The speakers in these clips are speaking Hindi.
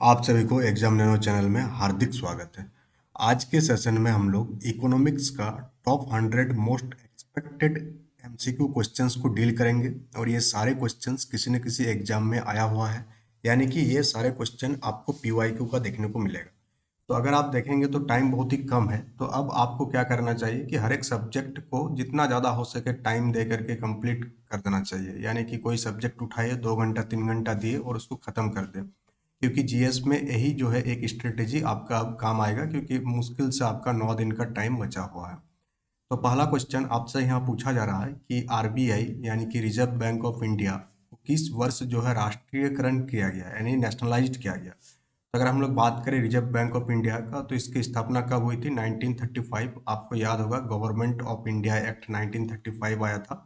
आप सभी को एग्जाम नैनो चैनल में हार्दिक स्वागत है। आज के सेशन में हम लोग इकोनॉमिक्स का top 100 most expected MCQ questions को डील करेंगे और ये सारे क्वेश्चंस किसी न किसी एग्जाम में आया हुआ है, यानी कि ये सारे क्वेश्चन आपको पीवाईक्यू का देखने को मिलेगा। तो अगर आप देखेंगे तो टाइम बहुत ही कम है, तो अब आपको क्या करना चाहिए कि हर एक सब्जेक्ट को जितना ज़्यादा हो सके टाइम दे करके कंप्लीट कर देना चाहिए। यानी कि कोई सब्जेक्ट उठाइए, 2 घंटा 3 घंटा दिए और उसको ख़त्म कर दे, क्योंकि जीएस में यही जो है एक स्ट्रेटेजी आपका अब काम आएगा, क्योंकि मुश्किल से आपका 9 दिन का टाइम बचा हुआ है। तो पहला क्वेश्चन आपसे यहाँ पूछा जा रहा है कि आरबीआई यानी कि रिजर्व बैंक ऑफ इंडिया को किस वर्ष जो है राष्ट्रीयकरण किया गया, यानी नेशनलाइज्ड किया गया। तो अगर हम लोग बात करें रिजर्व बैंक ऑफ इंडिया का, तो इसकी स्थापना कब हुई थी? 1935। आपको याद होगा गवर्नमेंट ऑफ इंडिया एक्ट 1935 आया था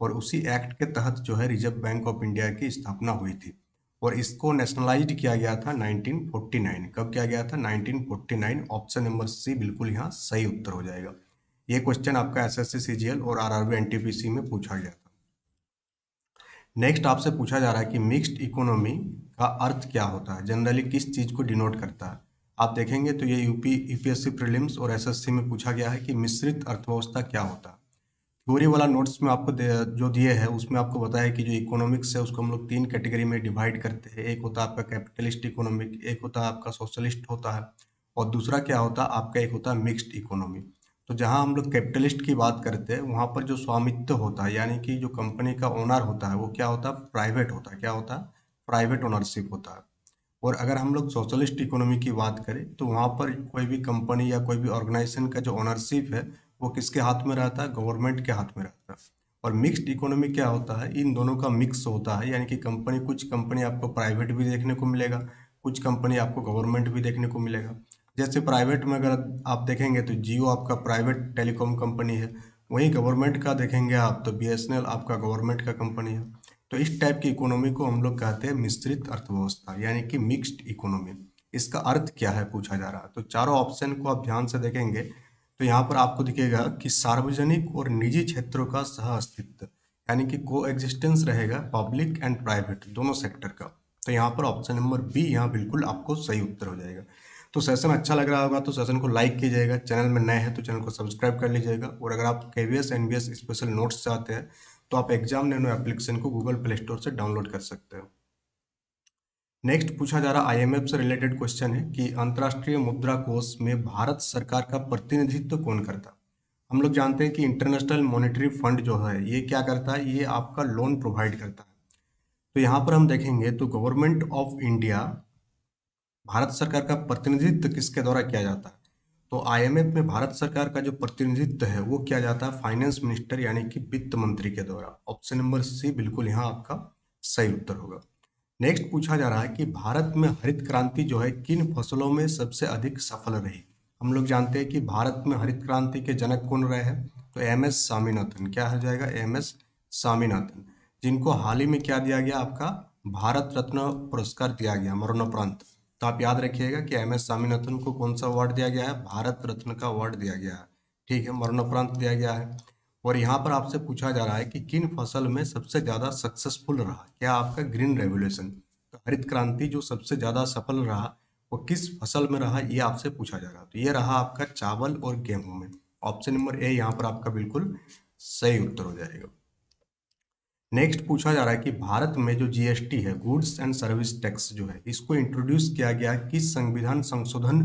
और उसी एक्ट के तहत जो है रिजर्व बैंक ऑफ इंडिया की स्थापना हुई थी। और इसको नेशनलाइज्ड किया गया था 1949। कब किया गया था? 1949। ऑप्शन नंबर सी बिल्कुल यहाँ सही उत्तर हो जाएगा। ये क्वेश्चन आपका एसएससी सीजीएल और आरआरबी एनटीपीसी में पूछा गया था। नेक्स्ट आपसे पूछा जा रहा है कि मिक्स्ड इकोनॉमी का अर्थ क्या होता है, जनरली किस चीज़ को डिनोट करता है। आप देखेंगे तो ये यूपीएससी प्रीलिम्स और एसएससी में पूछा गया है कि मिश्रित अर्थव्यवस्था क्या होता है। थ्योरी वाला नोट्स में आपको जो दिए हैं उसमें आपको बताया कि जो इकोनॉमिक्स है उसको हम लोग 3 कैटेगरी में डिवाइड करते हैं। एक होता है आपका कैपिटलिस्ट इकोनॉमिक, एक होता है आपका सोशलिस्ट होता है, और दूसरा क्या होता है आपका, एक होता है मिक्स्ड इकोनॉमी। तो जहाँ हम लोग कैपिटलिस्ट की बात करते हैं वहाँ पर जो स्वामित्व होता है, यानी कि जो कंपनी का ओनर होता है वो क्या होता है? प्राइवेट होता है। क्या होता है? प्राइवेट ओनरशिप होता है। और अगर हम लोग सोशलिस्ट इकोनॉमी की बात करें तो वहाँ पर कोई भी कंपनी या कोई भी ऑर्गेनाइजेशन का जो ओनरशिप है वो किसके हाथ में रहता है? गवर्नमेंट के हाथ में रहता है। और मिक्स्ड इकोनॉमी क्या होता है? इन दोनों का मिक्स होता है, यानी कि कंपनी, कुछ कंपनी आपको प्राइवेट भी देखने को मिलेगा, कुछ कंपनी आपको गवर्नमेंट भी देखने को मिलेगा। जैसे प्राइवेट में अगर आप देखेंगे तो जियो आपका प्राइवेट टेलीकॉम कंपनी है, वहीं गवर्नमेंट का देखेंगे आप तो बीएसएनएल आपका गवर्नमेंट का कंपनी है। तो इस टाइप की इकोनॉमी को हम लोग कहते हैं मिश्रित अर्थव्यवस्था, यानी कि मिक्स्ड इकोनॉमी। इसका अर्थ क्या है पूछा जा रहा है। तो चारों ऑप्शन को आप ध्यान से देखेंगे तो यहाँ पर आपको दिखेगा कि सार्वजनिक और निजी क्षेत्रों का सह अस्तित्व, यानी कि को एग्जिस्टेंस रहेगा पब्लिक एंड प्राइवेट दोनों सेक्टर का। तो यहाँ पर ऑप्शन नंबर बी यहाँ बिल्कुल आपको सही उत्तर हो जाएगा। तो सेशन अच्छा लग रहा होगा तो सेशन को लाइक कीजिएगा, चैनल में नए हैं तो चैनल को सब्सक्राइब कर लीजिएगा, और अगर आप केवीएस एनवीएस स्पेशल नोट्स चाहते हैं तो आप एग्जाम नैनो एप्लीकेशन को गूगल प्ले स्टोर से डाउनलोड कर सकते हैं। नेक्स्ट पूछा जा रहा आईएमएफ से रिलेटेड क्वेश्चन है कि अंतर्राष्ट्रीय मुद्रा कोष में भारत सरकार का प्रतिनिधित्व कौन करता है। हम लोग जानते हैं कि इंटरनेशनल मॉनेटरी फंड जो है ये क्या करता है? ये आपका लोन प्रोवाइड करता है। तो यहाँ पर हम देखेंगे तो गवर्नमेंट ऑफ इंडिया, भारत सरकार का प्रतिनिधित्व किसके द्वारा किया जाता है? तो आईएमएफ में भारत सरकार का जो प्रतिनिधित्व है वो किया जाता है फाइनेंस मिनिस्टर यानी कि वित्त मंत्री के द्वारा। ऑप्शन नंबर सी बिल्कुल यहाँ आपका सही उत्तर होगा। नेक्स्ट पूछा जा रहा है कि भारत में हरित क्रांति जो है किन फसलों में सबसे अधिक सफल रही। हम लोग जानते हैं कि भारत में हरित क्रांति के जनक कौन रहे हैं? तो एम एस स्वामीनाथन। क्या हो जाएगा? एम एस स्वामीनाथन, जिनको हाल ही में क्या दिया गया आपका, भारत रत्न पुरस्कार दिया गया मरणोपरांत। तो आप याद रखिएगा कि एम एस स्वामीनाथन को कौन सा अवार्ड दिया गया है? भारत रत्न का अवार्ड दिया गया है। ठीक है, मरणोपरांत दिया गया है। और यहाँ पर आपसे पूछा जा रहा है कि किन फसल में सबसे ज्यादा सक्सेसफुल रहा, क्या आपका ग्रीन रेवोल्यूशन, तो हरित क्रांति जो सबसे ज्यादा सफल रहा वो किस फसल में रहा, ये आपसे पूछा जा रहा। तो ये रहा आपका चावल और गेहूं में। ऑप्शन नंबर ए यहाँ पर आपका बिल्कुल सही उत्तर हो जाएगा। नेक्स्ट पूछा जा रहा है कि भारत में जो जीएसटी है, गुड्स एंड सर्विस टैक्स जो है, इसको इंट्रोड्यूस किया गया किस संविधान संशोधन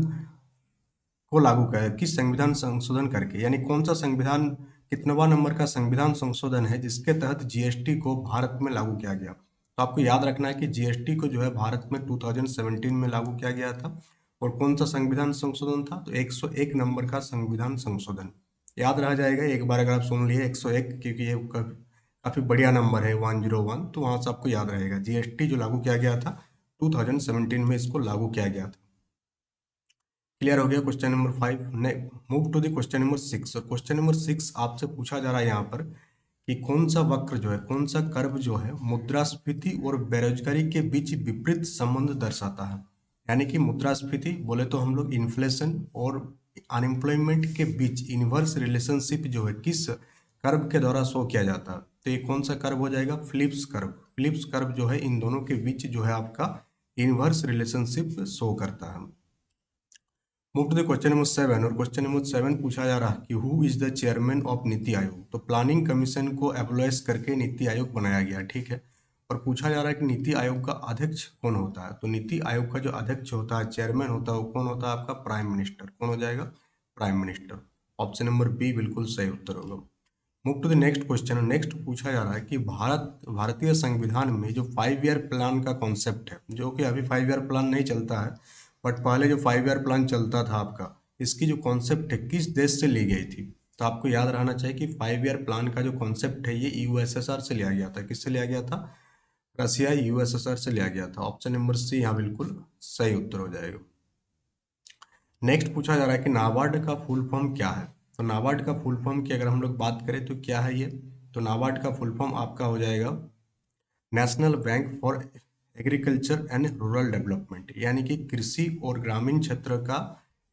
को लागू कर, किस संविधान संशोधन करके, यानी कौन सा संविधान, कितनवा नंबर का संविधान संशोधन है जिसके तहत जीएसटी को भारत में लागू किया गया। तो आपको याद रखना है कि जीएसटी को जो है भारत में 2017 में लागू किया गया था। और कौन सा संविधान संशोधन था? तो 101 नंबर का संविधान संशोधन। याद रह जाएगा एक बार अगर आप सुन लिए 101, क्योंकि ये काफी बढ़िया नंबर है 101, तो वहां से आपको याद रहेगा जीएसटी जो लागू किया गया था 2017 में इसको लागू किया गया था। क्लियर हो गया क्वेश्चन नंबर 5। ने move to the question number 6। और क्वेश्चन नंबर 6 आपसे पूछा जा रहा है यहाँ पर कि कौन सा वक्र जो है, कौन सा कर्व जो है मुद्रास्फीति और बेरोजगारी के बीच विपरीत संबंध दर्शाता है। यानी कि मुद्रास्फीति बोले तो हम लोग इन्फ्लेशन और अनएम्प्लॉयमेंट के बीच इनवर्स रिलेशनशिप जो है किस कर्व के द्वारा शो किया जाता है। तो ये कौन सा कर्व हो जाएगा? Phillips curve. फिलिप्स कर्व जो है इन दोनों के बीच जो है आपका इनवर्स रिलेशनशिप शो करता है। Move to the question number 7, और क्वेश्चन नंबर 7 पूछा जा रहा है कि who is the chairman of NITI Aayog. तो प्लानिंग कमीशन को एबॉलिश करके नीति आयोग बनाया गया, ठीक है। और पूछा जा रहा है कि नीति आयोग का अध्यक्ष कौन होता है। तो नीति आयोग का जो अध्यक्ष होता है, चेयरमैन होता है, वो कौन होता है? आपका प्राइम मिनिस्टर। कौन हो जाएगा? Prime minister. Option number B बिल्कुल सही उत्तर होगा। Move to the next question. Next पूछा जा रहा है कि भारतीय संविधान में जो 5 ईयर प्लान का कॉन्सेप्ट है, जो कि अभी 5 ईयर प्लान नहीं चलता है, बट पहले जो 5 ईयर प्लान चलता था आपका, इसकी जो कॉन्सेप्ट है किस देश से ली गई थी। तो आपको याद रहना चाहिए कि 5 ईयर प्लान का जो कॉन्सेप्ट है ये यूएसएसआर से लिया गया था। किससे लिया गया था? रसिया यूएसएसआर से लिया गया था। ऑप्शन नंबर सी यहाँ बिल्कुल सही उत्तर हो जाएगा। नेक्स्ट पूछा जा रहा है कि नाबार्ड का फुल फॉर्म क्या है। तो नाबार्ड का फुल फॉर्म की अगर हम लोग बात करें तो क्या है ये? तो नाबार्ड का फुल फॉर्म आपका हो जाएगा national bank for agriculture and rural development, यानी कि कृषि और ग्रामीण क्षेत्र का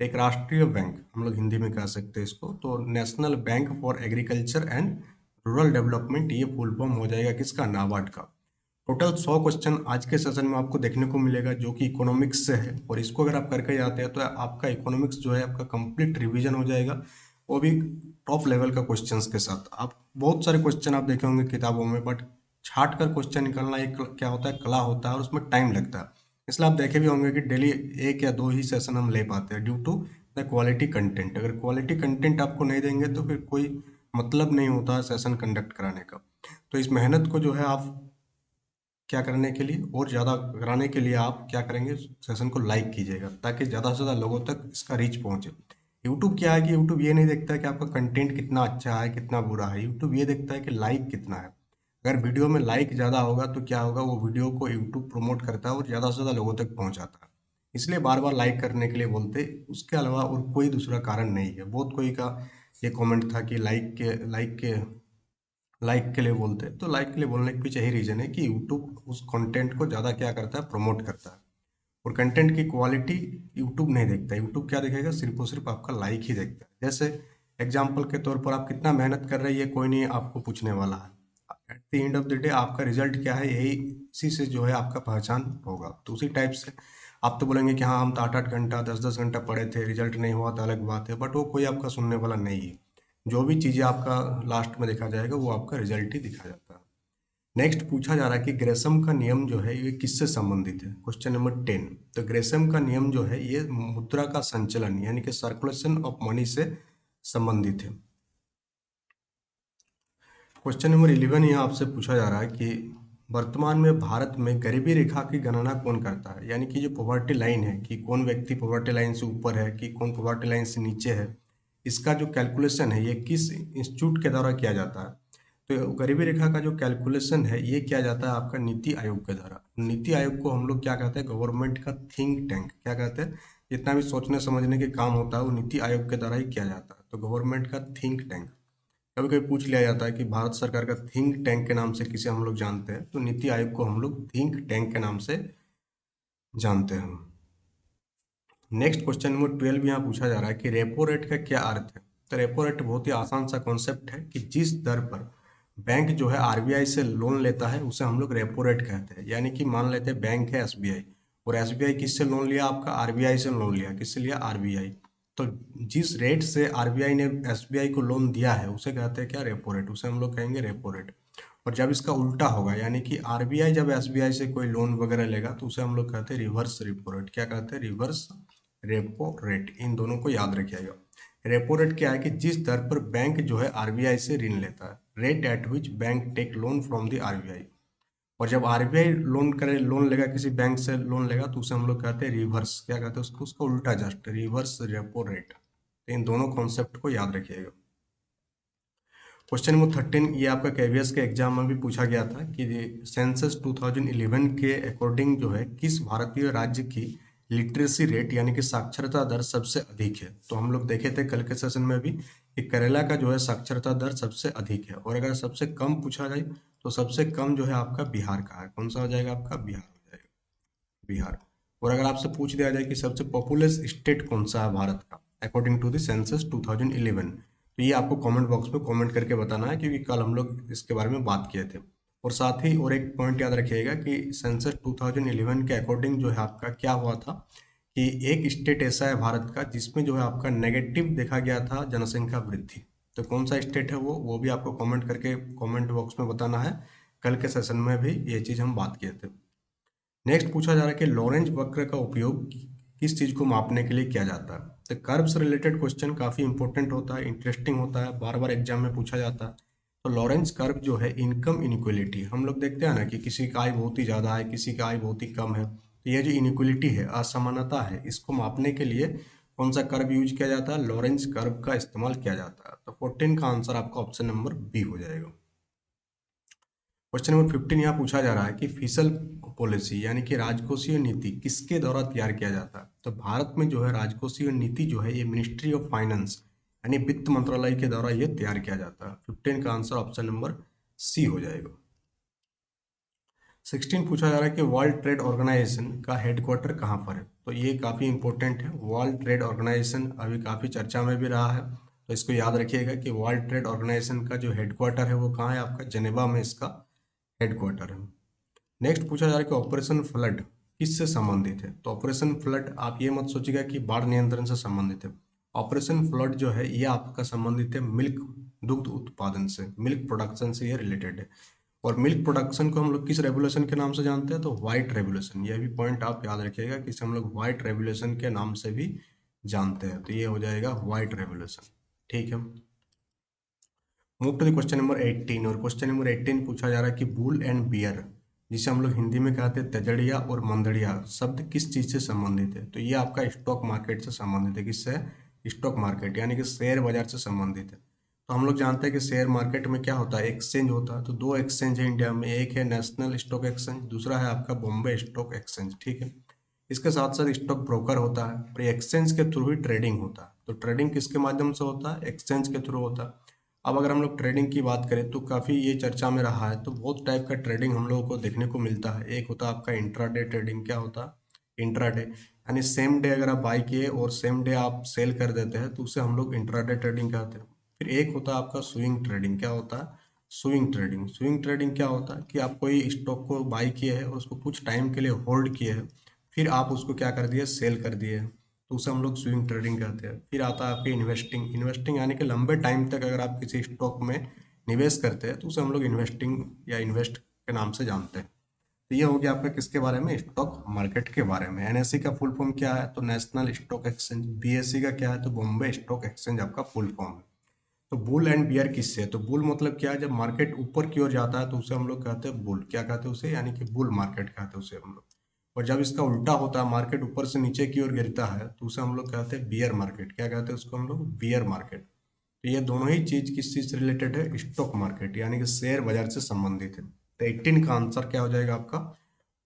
एक राष्ट्रीय बैंक, हम लोग हिंदी में कह सकते हैं इसको। तो national bank for agriculture and rural development, ये फुल फॉर्म हो जाएगा किसका? नाबार्ड का। टोटल 100 क्वेश्चन आज के सेशन में आपको देखने को मिलेगा जो कि इकोनॉमिक्स से है, और इसको अगर आप करके जाते हैं तो आपका इकोनॉमिक्स जो है आपका कंप्लीट रिवीजन हो जाएगा, वो भी टॉप लेवल का क्वेश्चंस के साथ। आप बहुत सारे क्वेश्चन आप देखे होंगे किताबों में, बट छाट कर क्वेश्चन निकालना एक क्या होता है, कला होता है, और उसमें टाइम लगता है। इसलिए आप देखे भी होंगे कि डेली 1 या 2 ही सेशन हम ले पाते हैं due to the quality content. अगर क्वालिटी कंटेंट आपको नहीं देंगे तो फिर कोई मतलब नहीं होता सेशन कंडक्ट कराने का। तो इस मेहनत को जो है आप क्या करने के लिए और ज़्यादा कराने के लिए आप क्या करेंगे, सेशन को लाइक कीजिएगा ताकि ज़्यादा से ज़्यादा लोगों तक इसका रीच पहुंचे। यूट्यूब क्या है कि यूट्यूब ये नहीं देखता है कि आपका कंटेंट कितना अच्छा है कितना बुरा है, यूट्यूब ये देखता है कि लाइक कितना है। अगर वीडियो में लाइक ज़्यादा होगा तो क्या होगा, वो वीडियो को यूट्यूब प्रमोट करता है और ज़्यादा से ज़्यादा लोगों तक पहुँचाता है। इसलिए बार बार लाइक करने के लिए बोलते, उसके अलावा और कोई दूसरा कारण नहीं है। बहुत कोई का ये कमेंट था कि लाइक के लिए बोलते हैं। तो लाइक के लिए बोलने के पीछे यही रीजन है कि यूट्यूब उस कंटेंट को ज़्यादा क्या करता है, प्रमोट करता है। और कंटेंट की क्वालिटी यूट्यूब नहीं देखता। यूट्यूब क्या देखेगा, सिर्फ और सिर्फ आपका लाइक ही देखता है। जैसे एग्जाम्पल के तौर पर आप कितना मेहनत कर रहे हैं कोई नहीं आपको पूछने वाला है। At the end of the day आपका रिजल्ट क्या है, यही इसी से जो है आपका पहचान होगा। तो उसी टाइप से आप तो बोलेंगे कि हाँ हम तो 8-8 घंटा 10-10 घंटा पढ़े थे, रिजल्ट नहीं हुआ तो अलग बात है, बट वो कोई आपका सुनने वाला नहीं है। जो भी चीज़ें आपका लास्ट में देखा जाएगा वो आपका रिजल्ट ही दिखा जाता है। नेक्स्ट पूछा जा रहा है कि ग्रेसम का नियम जो है ये किससे संबंधित है। Question number 10। तो ग्रेसम का नियम जो है ये मुद्रा का संचलन यानी कि सर्कुलेशन ऑफ मनी से संबंधित है। क्वेश्चन नंबर 11 यहाँ आपसे पूछा जा रहा है कि वर्तमान में भारत में गरीबी रेखा की गणना कौन करता है, यानी कि जो पॉवर्टी लाइन है कि कौन व्यक्ति पॉवर्टी लाइन से ऊपर है कि कौन पॉवर्टी लाइन से नीचे है, इसका जो कैलकुलेशन है ये किस इंस्टीट्यूट के द्वारा किया जाता है। तो गरीबी रेखा का जो कैलकुलेशन है ये किया जाता है आपका नीति आयोग के द्वारा। नीति आयोग को हम लोग क्या कहते हैं, गवर्नमेंट का थिंक टैंक क्या कहते हैं। जितना भी सोचने समझने के काम होता है वो नीति आयोग के द्वारा ही किया जाता है। तो गवर्नमेंट का थिंक टैंक। कभी कभी पूछ लिया जाता है कि भारत सरकार का थिंक टैंक के नाम से किसे हम लोग जानते हैं, तो नीति आयोग को हम लोग थिंक टैंक के नाम से जानते हैं। नेक्स्ट क्वेश्चन नंबर 12 यहाँ पूछा जा रहा है कि रेपो रेट का क्या अर्थ है। तो रेपो रेट बहुत ही आसान सा कॉन्सेप्ट है कि जिस दर पर बैंक जो है आरबीआई से लोन लेता है उसे हम लोग रेपो रेट कहते हैं। यानी कि मान लेते हैं बैंक है एसबीआई, और एसबीआई किससे लोन लिया, आपका आरबीआई से लोन लिया। किससे लिया? आरबीआई। तो जिस रेट से आरबीआई ने एसबीआई को लोन दिया है उसे कहते हैं क्या? Repo rate. उसे हम लोग कहेंगे रेपो रेट। और जब इसका उल्टा होगा यानी कि आरबीआई जब एसबीआई से कोई लोन वगैरह लेगा तो उसे हम लोग कहते हैं रिवर्स रेपो रेट। क्या कहते हैं? Reverse repo rate. इन दोनों को याद रखिएगा। रेपो रेट क्या है कि जिस दर पर बैंक जो है आरबीआई से ऋण लेता है, rate at which bank take loan from the RBI. और जब आरबीआई लोन लेगा किसी बैंक से लोन लेगा तो उसे हम लोग कहते हैं रिवर्स। क्या कहते हैं उसको? उसका उल्टा, जस्ट रिवर्स रेपो रेट। तो इन दोनों कॉन्सेप्ट को याद रखिएगा। क्वेश्चन नंबर 13 ये आपका केवीएस के एग्जाम में भी पूछा गया था कि सेंसस 2011 के अकॉर्डिंग जो है किस भारतीय राज्य की लिटरेसी रेट यानी कि साक्षरता दर सबसे अधिक है। तो हम लोग देखे थे कल के सेशन में भी कि केरला का जो है साक्षरता दर सबसे अधिक है। और अगर सबसे कम पूछा जाए तो सबसे कम जो है आपका बिहार का है। कौन सा हो जाएगा? आपका बिहार हो जाएगा, बिहार। और अगर आपसे पूछ दिया जाए कि सबसे पॉपुलस स्टेट कौन सा है भारत का अकॉर्डिंग टू द सेंसस 2011, तो ये आपको कमेंट बॉक्स में कमेंट करके बताना है क्योंकि कल हम लोग इसके बारे में बात किए थे। और साथ ही और एक पॉइंट याद रखिएगा कि सेंसस 2011 के अकॉर्डिंग जो है आपका क्या हुआ था कि एक स्टेट ऐसा है भारत का जिसमें जो है आपका नेगेटिव देखा गया था जनसंख्या वृद्धि। तो कौन सा स्टेट है वो भी आपको कमेंट करके कमेंट बॉक्स में बताना है। कल के सेशन में भी ये चीज़ हम बात किए थे। नेक्स्ट पूछा जा रहा है कि लॉरेंज वक्र का उपयोग किस चीज़ को मापने के लिए किया जाता है। तो कर्व से रिलेटेड क्वेश्चन काफ़ी इंपॉर्टेंट होता है, इंटरेस्टिंग होता है, बार बार एग्जाम में पूछा जाता है। तो लॉरेंज कर्व जो है इनकम इनइक्वलिटी, हम लोग देखते हैं ना कि किसी का आय बहुत ही ज़्यादा है, किसी का आय बहुत ही कम है, तो ये जो इनइक्वलिटी है, असमानता है, इसको मापने के लिए कौन सा कर्व यूज किया जाता है, लॉरेंज कर्व का इस्तेमाल किया जाता है। तो 14 का आंसर आपका ऑप्शन नंबर बी हो जाएगा। क्वेश्चन नंबर 15 यहाँ पूछा जा रहा है कि फिशल पॉलिसी यानी कि राजकोषीय नीति किसके द्वारा तैयार किया जाता है। तो भारत में जो है राजकोषीय नीति जो है ये मिनिस्ट्री ऑफ फाइनेंस यानी वित्त मंत्रालय के द्वारा ये तैयार किया जाता है। 15 का आंसर ऑप्शन नंबर सी हो जाएगा। 16 पूछा जा रहा है कि वर्ल्ड ट्रेड ऑर्गेनाइजेशन का हेडक्वार्टर कहाँ पर है। तो ये काफ़ी इंपॉर्टेंट है। वर्ल्ड ट्रेड ऑर्गेनाइजेशन अभी काफ़ी चर्चा में भी रहा है, तो इसको याद रखिएगा कि वर्ल्ड ट्रेड ऑर्गेनाइजेशन का जो हेडक्वार्टर है वो कहाँ है, आपका जेनेवा में इसका हेडक्वार्टर है। नेक्स्ट पूछा जा रहा है कि ऑपरेशन फ्लड किससे संबंधित है। तो ऑपरेशन फ्लड आप ये मत सोचिएगा कि बाढ़ नियंत्रण से संबंधित है। ऑपरेशन फ्लड जो है ये आपका संबंधित है मिल्क दुग्ध उत्पादन से, मिल्क प्रोडक्शन से ये रिलेटेड है। और मिल्क प्रोडक्शन को हम लोग किस रेगुलेशन के नाम से जानते हैं, तो व्हाइट रेगुलेशन। ये भी पॉइंट आप याद रखिएगा कि इसे हम लोग व्हाइट रेगुलेशन के नाम से भी जानते हैं। तो ये हो जाएगा व्हाइट रेगुलेशन। ठीक है, move to the question number 18। और क्वेश्चन नंबर 18 पूछा जा रहा है कि बुल एंड बियर जिसे हम लोग हिंदी में कहते हैं तजड़िया और मंदड़िया शब्द किस चीज़ से संबंधित है। तो ये आपका स्टॉक मार्केट से संबंधित है। किससे? स्टॉक मार्केट यानी कि शेयर बाजार से संबंधित है। तो हम लोग जानते हैं कि शेयर मार्केट में क्या होता है, एक्सचेंज होता है। तो दो एक्सचेंज है इंडिया में, एक है नेशनल स्टॉक एक्सचेंज, दूसरा है आपका बॉम्बे स्टॉक एक्सचेंज। ठीक है, इसके साथ साथ स्टॉक ब्रोकर होता है और एक्सचेंज के थ्रू ही ट्रेडिंग होता है। तो ट्रेडिंग किसके माध्यम से होता है, एक्सचेंज के थ्रू होता है। अब अगर हम लोग ट्रेडिंग की बात करें तो काफ़ी ये चर्चा में रहा है। तो बहुत टाइप का ट्रेडिंग हम लोगों को देखने को मिलता है। एक होता है आपका इंट्राडे ट्रेडिंग। क्या होता है इंट्राडे? यानी सेम डे अगर आप बाई किए और सेम डे आप सेल कर देते हैं तो उसे हम लोग इंट्राडे ट्रेडिंग कहते हैं। फिर एक होता है आपका स्विंग ट्रेडिंग। क्या होता है? Swing trading. स्विंग ट्रेडिंग क्या होता है कि आप कोई स्टॉक को बाई किए हैं और उसको कुछ टाइम के लिए होल्ड किए हैं, फिर आप उसको क्या कर दिए, सेल कर दिए, तो उसे हम लोग स्विंग ट्रेडिंग कहते हैं। फिर आता है आपकी इन्वेस्टिंग। इन्वेस्टिंग यानी कि लंबे टाइम तक अगर आप किसी स्टॉक में निवेश करते हैं तो उसे हम लोग इन्वेस्टिंग या इन्वेस्ट के नाम से जानते हैं। तो ये हो गया आपका किसके बारे में, स्टॉक मार्केट के बारे में। एनएससी का फुल फॉर्म क्या है, तो नेशनल स्टॉक एक्सचेंज। बीएससी का क्या है, तो बॉम्बे स्टॉक एक्सचेंज आपका फुल फॉर्म है। तो बुल एंड बियर किससे है, तो बुल मतलब क्या है, जब मार्केट ऊपर की ओर जाता है तो उसे हम लोग कहते हैं बुल। क्या कहते हैं उसे, यानी कि बुल मार्केट कहते हैं उसे हम लोग। और जब इसका उल्टा होता है, मार्केट ऊपर से नीचे की ओर गिरता है, तो उसे हम लोग कहते हैं बियर मार्केट। क्या कहते हैं उसको हम लोग, बियर मार्केट। तो ये दोनों ही चीज किस चीज से रिलेटेड है, स्टॉक मार्केट यानी कि शेयर बाजार से संबंधित है। तो 18 का आंसर क्या हो जाएगा आपका,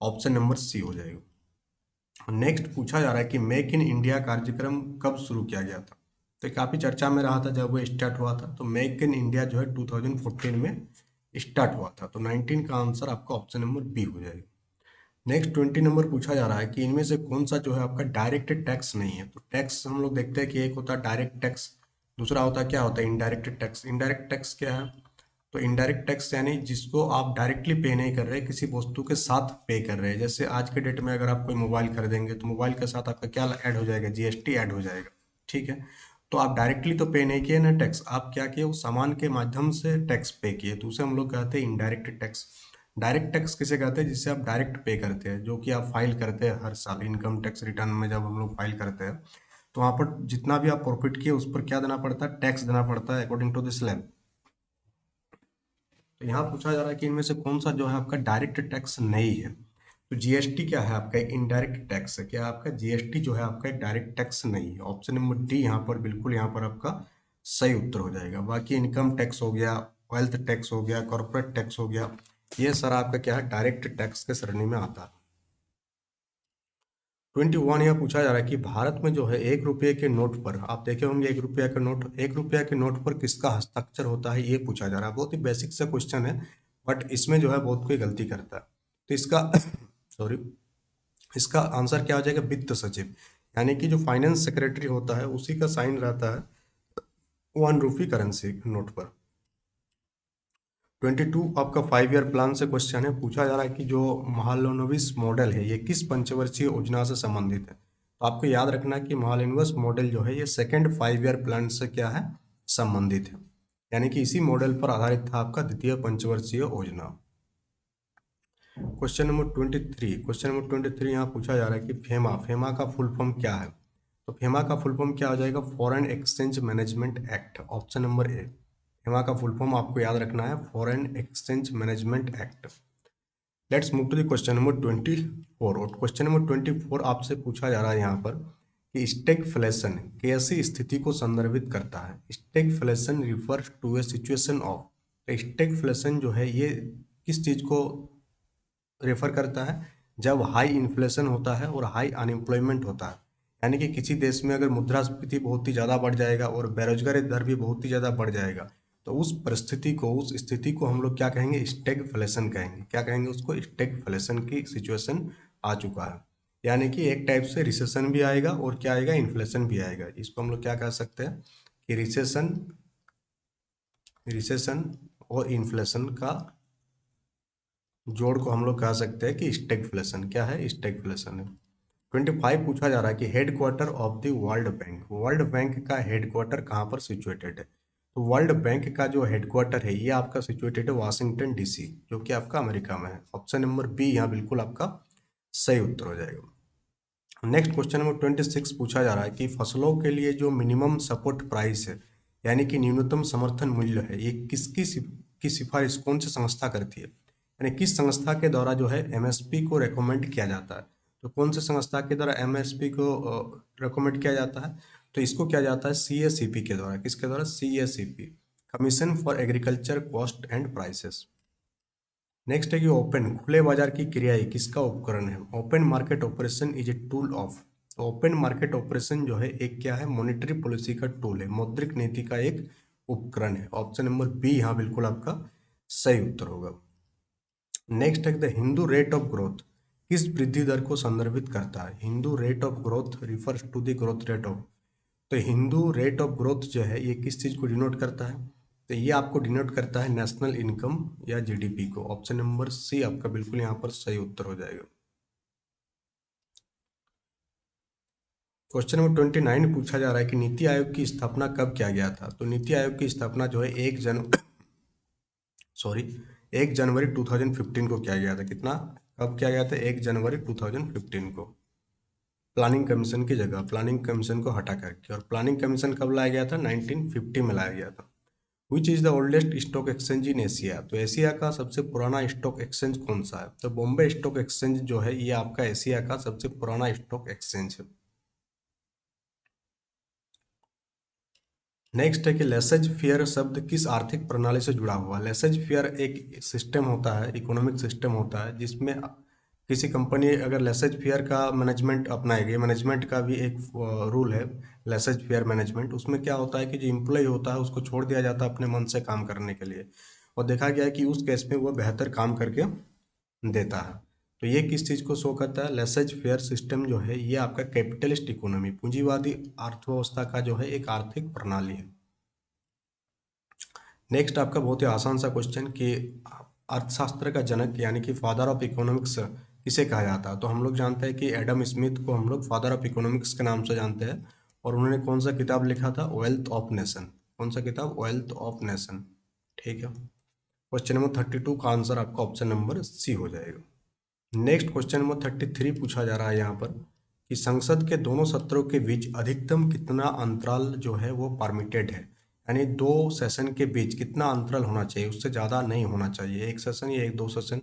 ऑप्शन नंबर सी हो जाएगा। नेक्स्ट पूछा जा रहा है कि मेक इन इंडिया कार्यक्रम कब शुरू किया गया था। तो काफ़ी चर्चा में रहा था जब वो स्टार्ट हुआ था। तो मेक इन इंडिया जो है 2014 में स्टार्ट हुआ था। तो 19 का आंसर आपका ऑप्शन नंबर बी हो जाएगा। नेक्स्ट 20 नंबर पूछा जा रहा है कि इनमें से कौन सा जो है आपका डायरेक्ट टैक्स नहीं है। तो टैक्स हम लोग देखते हैं कि एक होता है डायरेक्ट टैक्स, दूसरा होता है क्या होता है, इनडायरेक्ट टैक्स। इनडायरेक्ट टैक्स क्या है, तो इनडायरेक्ट टैक्स यानी जिसको आप डायरेक्टली पे नहीं कर रहे, किसी वस्तु के साथ पे कर रहे हैं। जैसे आज के डेट में अगर आप कोई मोबाइल खरीदेंगे तो मोबाइल के साथ आपका क्या ऐड हो जाएगा, जीएसटी ऐड हो जाएगा। ठीक है, तो आप डायरेक्टली तो पे नहीं किए ना टैक्स, आप क्या किए, उस सामान के माध्यम से टैक्स पे किए, तो उसे हम लोग कहते हैं इनडायरेक्ट टैक्स। डायरेक्ट टैक्स किसे कहते हैं, जिससे आप डायरेक्ट पे करते हैं, जो कि आप फाइल करते हैं हर साल इनकम टैक्स रिटर्न में। जब हम लोग फाइल करते हैं तो वहाँ पर जितना भी आप प्रॉफिट किए उस पर क्या देना पड़ता है, टैक्स देना पड़ता है अकॉर्डिंग टू द स्लैब। तो यहाँ पूछा जा रहा है कि इनमें से कौन सा जो है आपका डायरेक्ट टैक्स नहीं है। तो जीएसटी क्या है आपका, एक इनडायरेक्ट टैक्स है। क्या आपका जीएसटी जो है आपका एक डायरेक्ट टैक्स नहीं है। ऑप्शन नंबर डी यहाँ पर बिल्कुल यहाँ पर आपका सही उत्तर हो जाएगा। बाकी इनकम टैक्स हो गया, वेल्थ टैक्स हो गया, कॉर्पोरेट टैक्स हो गया, ये सारा आपका क्या है, डायरेक्ट टैक्स के श्रेणी में आता है। 21 यह पूछा जा रहा है कि भारत में जो है 1 रुपये के नोट पर, आप देखे होंगे 1 रुपया का नोट, 1 रुपया के नोट पर किसका हस्ताक्षर होता है, ये पूछा जा रहा है। बहुत ही बेसिक सा क्वेश्चन है, बट इसमें जो है बहुत कोई गलती करता है। तो इसका सॉरी, इसका आंसर क्या हो जाएगा, वित्त सचिव। यानी कि जो फाइनेंस सेक्रेटरी होता है उसी का साइन रहता है 1 रुपये करेंसी नोट पर। 22 आपका 5 ईयर प्लान से क्वेश्चन है। पूछा जा रहा है कि जो महालनोबिस मॉडल है ये किस पंचवर्षीय योजना से संबंधित है। तो आपको याद रखना है कि महालनोबिस मॉडल जो है ये सेकंड 5 ईयर प्लान से क्या है, संबंधित है। यानी कि इसी मॉडल पर आधारित था आपका द्वितीय पंचवर्षीय योजना। क्वेश्चन नंबर 23 यहाँ पूछा जा रहा है कि फेमा फेमा का फुल फॉर्म क्या है। तो फेमा का फुल फॉर्म क्या हो जाएगा, foreign exchange management act, option number A. FEMA का फुल फॉर्म आपको याद रखना है, foreign exchange management act. Let's move to the question number 24। और क्वेश्चन नंबर 24 आपसे पूछा जा रहा है यहाँ पर कि स्टैगफ्लेशन कैसी स्थिति को संदर्भित करता है। Stagflation refers to a situation of, stagflation जो है ये किस चीज को रेफर करता है, जब हाई इन्फ्लेशन होता है और हाई अनएम्प्लॉयमेंट होता है। यानी कि किसी देश में अगर मुद्रास्फीति बहुत ही ज़्यादा बढ़ जाएगा और बेरोजगारी दर भी बहुत ही ज़्यादा बढ़ जाएगा, तो उस परिस्थिति को, उस स्थिति को हम लोग क्या कहेंगे, स्टैगफ्लेशन कहेंगे। क्या कहेंगे उसको, स्टैगफ्लेशन की सिचुएशन आ चुका है। यानी कि एक टाइप से रिसेशन भी आएगा और क्या आएगा, इन्फ्लेशन भी आएगा। इसको हम लोग क्या कह सकते हैं कि रिसेशन, रिसेशन और इन्फ्लेशन का जोड़ को हम लोग कह सकते हैं कि स्टैगफ्लेशन। क्या है, स्टैगफ्लेशन है। 25 पूछा जा रहा है कि headquarter of the World bank, world bank का हेडक्वार्टर कहाँ पर सिचुएटेड है। तो वर्ल्ड बैंक का जो हेडक्वार्टर है ये आपका सिचुएटेड है वाशिंगटन डीसी, जो कि आपका अमेरिका में है। ऑप्शन नंबर बी यहाँ बिल्कुल आपका सही उत्तर हो जाएगा। नेक्स्ट क्वेश्चन नंबर 26 पूछा जा रहा है कि फसलों के लिए जो मिनिमम सपोर्ट प्राइस है, यानी कि न्यूनतम समर्थन मूल्य है, ये किसकी की सिफारिश कौन सी संस्था करती है। यानी किस संस्था के द्वारा जो है एमएसपी को रेकमेंड किया जाता है। तो कौन सी संस्था के द्वारा एमएसपी को रेकमेंड किया जाता है, तो इसको किया जाता है सीएसीपी के द्वारा। किसके द्वारा, CACP, commission for agriculture cost and prices. Next है कि ओपन, खुले बाजार की क्रियाएं किसका उपकरण है। Open market operation is a tool of, तो ओपन मार्केट ऑपरेशन जो है एक क्या है, मॉनेटरी पॉलिसी का टूल है, मौद्रिक नीति का एक उपकरण है। ऑप्शन नंबर बी यहाँ बिल्कुल आपका सही उत्तर होगा। नेक्स्ट है the Hindu rate of growth किस वृद्धि दर को संदर्भित करता है। Hindu rate of growth refers to the growth rate of, तो हिंदू रेट ऑफ ग्रोथ जो है ये किस चीज को डिनोट करता है, तो ये आपको डिनोट करता है नेशनल इनकम या जीडीपी को। ऑप्शन नंबर सी आपका बिल्कुल यहाँ पर सही उत्तर हो जाएगा। क्वेश्चन नंबर 29 पूछा जा रहा है कि नीति आयोग की स्थापना कब किया गया था। तो नीति आयोग की स्थापना जो है 1 जनवरी 2015 को किया गया था। कितना, कब किया गया था, 1 जनवरी 2015 को। प्लानिंग कमीशन की जगह, प्लानिंग कमीशन को हटा करके। और प्लानिंग कमीशन कब लाया गया था, 1950 में लाया गया था। Which is the oldest stock exchange in Asia, तो एशिया का सबसे पुराना स्टॉक एक्सचेंज कौन सा है। तो बॉम्बे स्टॉक एक्सचेंज जो है ये आपका एशिया का सबसे पुराना स्टॉक एक्सचेंज है। नेक्स्ट है कि लेसेज फेयर शब्द किस आर्थिक प्रणाली से जुड़ा हुआ है। लेसेज फेयर एक सिस्टम होता है, इकोनॉमिक सिस्टम होता है, जिसमें किसी कंपनी अगर लेसेज फेयर का मैनेजमेंट अपनाएगी, मैनेजमेंट का भी एक रूल है लेसेज फेयर मैनेजमेंट। उसमें क्या होता है कि जो इम्प्लॉय होता है उसको छोड़ दिया जाता है अपने मन से काम करने के लिए, और देखा गया है कि उस केस में वह बेहतर काम करके देता है। तो ये किस चीज़ को शो करता है, लेसेज फेयर सिस्टम जो है ये आपका कैपिटलिस्ट इकोनॉमी, पूंजीवादी अर्थव्यवस्था का जो है एक आर्थिक प्रणाली है। नेक्स्ट आपका बहुत ही आसान सा क्वेश्चन कि अर्थशास्त्र का जनक यानी कि फादर ऑफ इकोनॉमिक्स किसे कहा जाता है। तो हम लोग जानते हैं कि एडम स्मिथ को हम लोग फादर ऑफ इकोनॉमिक्स के नाम से जानते हैं। और उन्होंने कौन सा किताब लिखा था, वेल्थ ऑफ नेशन। कौन सा किताब, वेल्थ ऑफ नेशन। ठीक है। क्वेश्चन नंबर 32 का आंसर आपका ऑप्शन नंबर सी हो जाएगा। नेक्स्ट क्वेश्चन नंबर 33 पूछा जा रहा है यहाँ पर कि संसद के दोनों सत्रों के बीच अधिकतम कितना अंतराल जो है वो परमिटेड है। यानी दो सेशन के बीच कितना अंतराल होना चाहिए, उससे ज़्यादा नहीं होना चाहिए। एक सेशन या एक दो सेशन,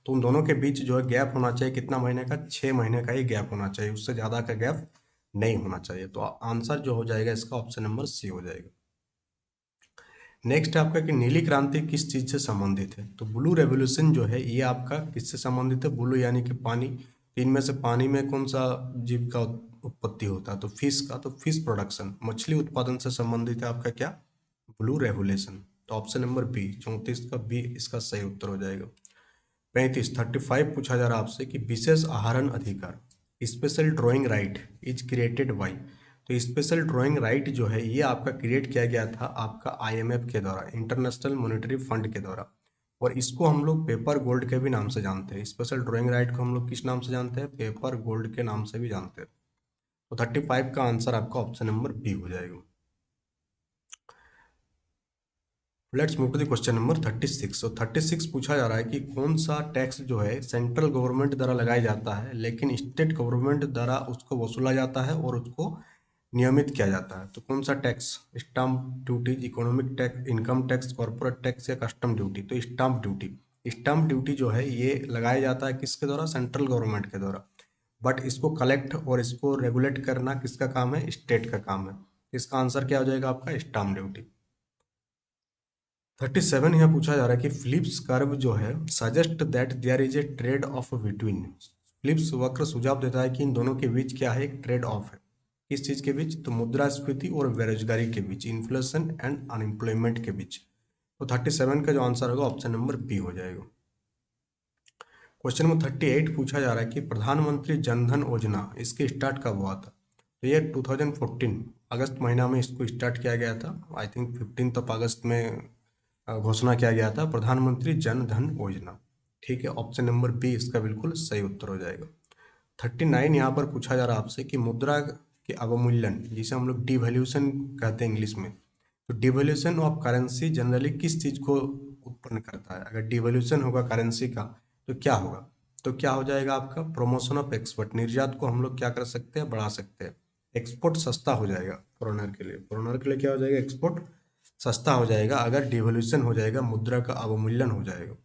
तो उन दोनों के बीच जो है गैप होना चाहिए कितना महीने का, 6 महीने का ही गैप होना चाहिए, उससे ज़्यादा का गैप नहीं होना चाहिए। तो आंसर जो हो जाएगा इसका ऑप्शन नंबर सी हो जाएगा। नेक्स्ट आपका कि नीली क्रांति किस चीज से संबंधित है। तो ब्लू रेवोल्यूशन जो है ये आपका किससे संबंधित है, ब्लू यानी कि पानी। इनमें से पानी में कौन सा जीव का उत्पत्ति होता है, तो फिश का। तो फिश प्रोडक्शन, मछली उत्पादन से संबंधित है आपका क्या, ब्लू रेवोल्यूशन। तो ऑप्शन नंबर बी 34 का बी इसका सही उत्तर हो जाएगा। 35 पूछा जा रहा है आपसे कि विशेष आहरण अधिकार, special drawing right is created by. तो स्पेशल ड्राइंग राइट जो है ये आपका क्रिएट किया गया था आपका आईएमएफ के द्वारा, इंटरनेशनल मॉनेटरी फंड के द्वारा। और इसको हम लोग पेपर गोल्ड के भी नाम से जानते हैं। स्पेशल ड्राइंग राइट को हम लोग किस नाम से जानते हैं? पेपर गोल्ड के नाम से भी जानते हैं। तो 35 का आंसर आपका ऑप्शन नंबर बी हो जाएगा। Let's move to the question number 36। तो 36 पूछा जा रहा है कि कौन सा टैक्स जो है सेंट्रल गवर्नमेंट द्वारा लगाया जाता है लेकिन स्टेट गवर्नमेंट द्वारा उसको वसूला जाता है और उसको नियमित किया जाता है। तो कौन सा tax? Stamp duty, economic tax, income tax, corporate tax या कस्टम ड्यूटी? तो स्टाम्प ड्यूटी। स्टाम्प ड्यूटी जो है ये लगाया जाता है किसके द्वारा? सेंट्रल गवर्नमेंट के द्वारा। बट इसको कलेक्ट और इसको रेगुलेट करना किसका काम है? स्टेट का काम है। इसका आंसर क्या हो जाएगा आपका? Stamp duty. 37 यहाँ पूछा जा रहा है कि फिलिप्स कर्व जो है suggest that there is a trade off between. Phillips वक्र सुझाव देता है कि इन दोनों के बीच क्या है? एक ट्रेड ऑफ है। किस चीज के बीच? तो मुद्रास्फीति और बेरोजगारी के बीच, इन्फ्लेशन एंड अनएम्प्लॉयमेंट के बीच। तो 37 का जो आंसर होगा ऑप्शन नंबर बी हो जाएगा। क्वेश्चन नंबर 38 पूछा जा रहा है कि प्रधानमंत्री जनधन योजना इसके स्टार्ट कब हुआ था? तो ये 2014 अगस्त महीना में इसको स्टार्ट किया गया था। आई थिंक 15 अगस्त में घोषणा किया गया था प्रधानमंत्री जन धन योजना। ठीक है, ऑप्शन नंबर बी इसका बिल्कुल सही उत्तर हो जाएगा। 39 यहाँ पर पूछा जा रहा है आपसे कि मुद्रा के अवमूल्यन, जिसे हम लोग डिवैल्यूएशन कहते हैं इंग्लिश में, तो डिवैल्यूएशन ऑफ करेंसी जनरली किस चीज को उत्पन्न करता है? अगर डिवैल्यूएशन होगा करेंसी का तो क्या होगा? तो क्या हो जाएगा आपका? Promotion of export. निर्यात को हम लोग क्या कर सकते हैं? बढ़ा सकते हैं। एक्सपोर्ट सस्ता हो जाएगा फॉरेनर के लिए। फॉरेनर के लिए क्या हो जाएगा? एक्सपोर्ट सस्ता हो जाएगा अगर डिवैल्यूएशन हो जाएगा, मुद्रा का अवमूल्यन हो जाएगा।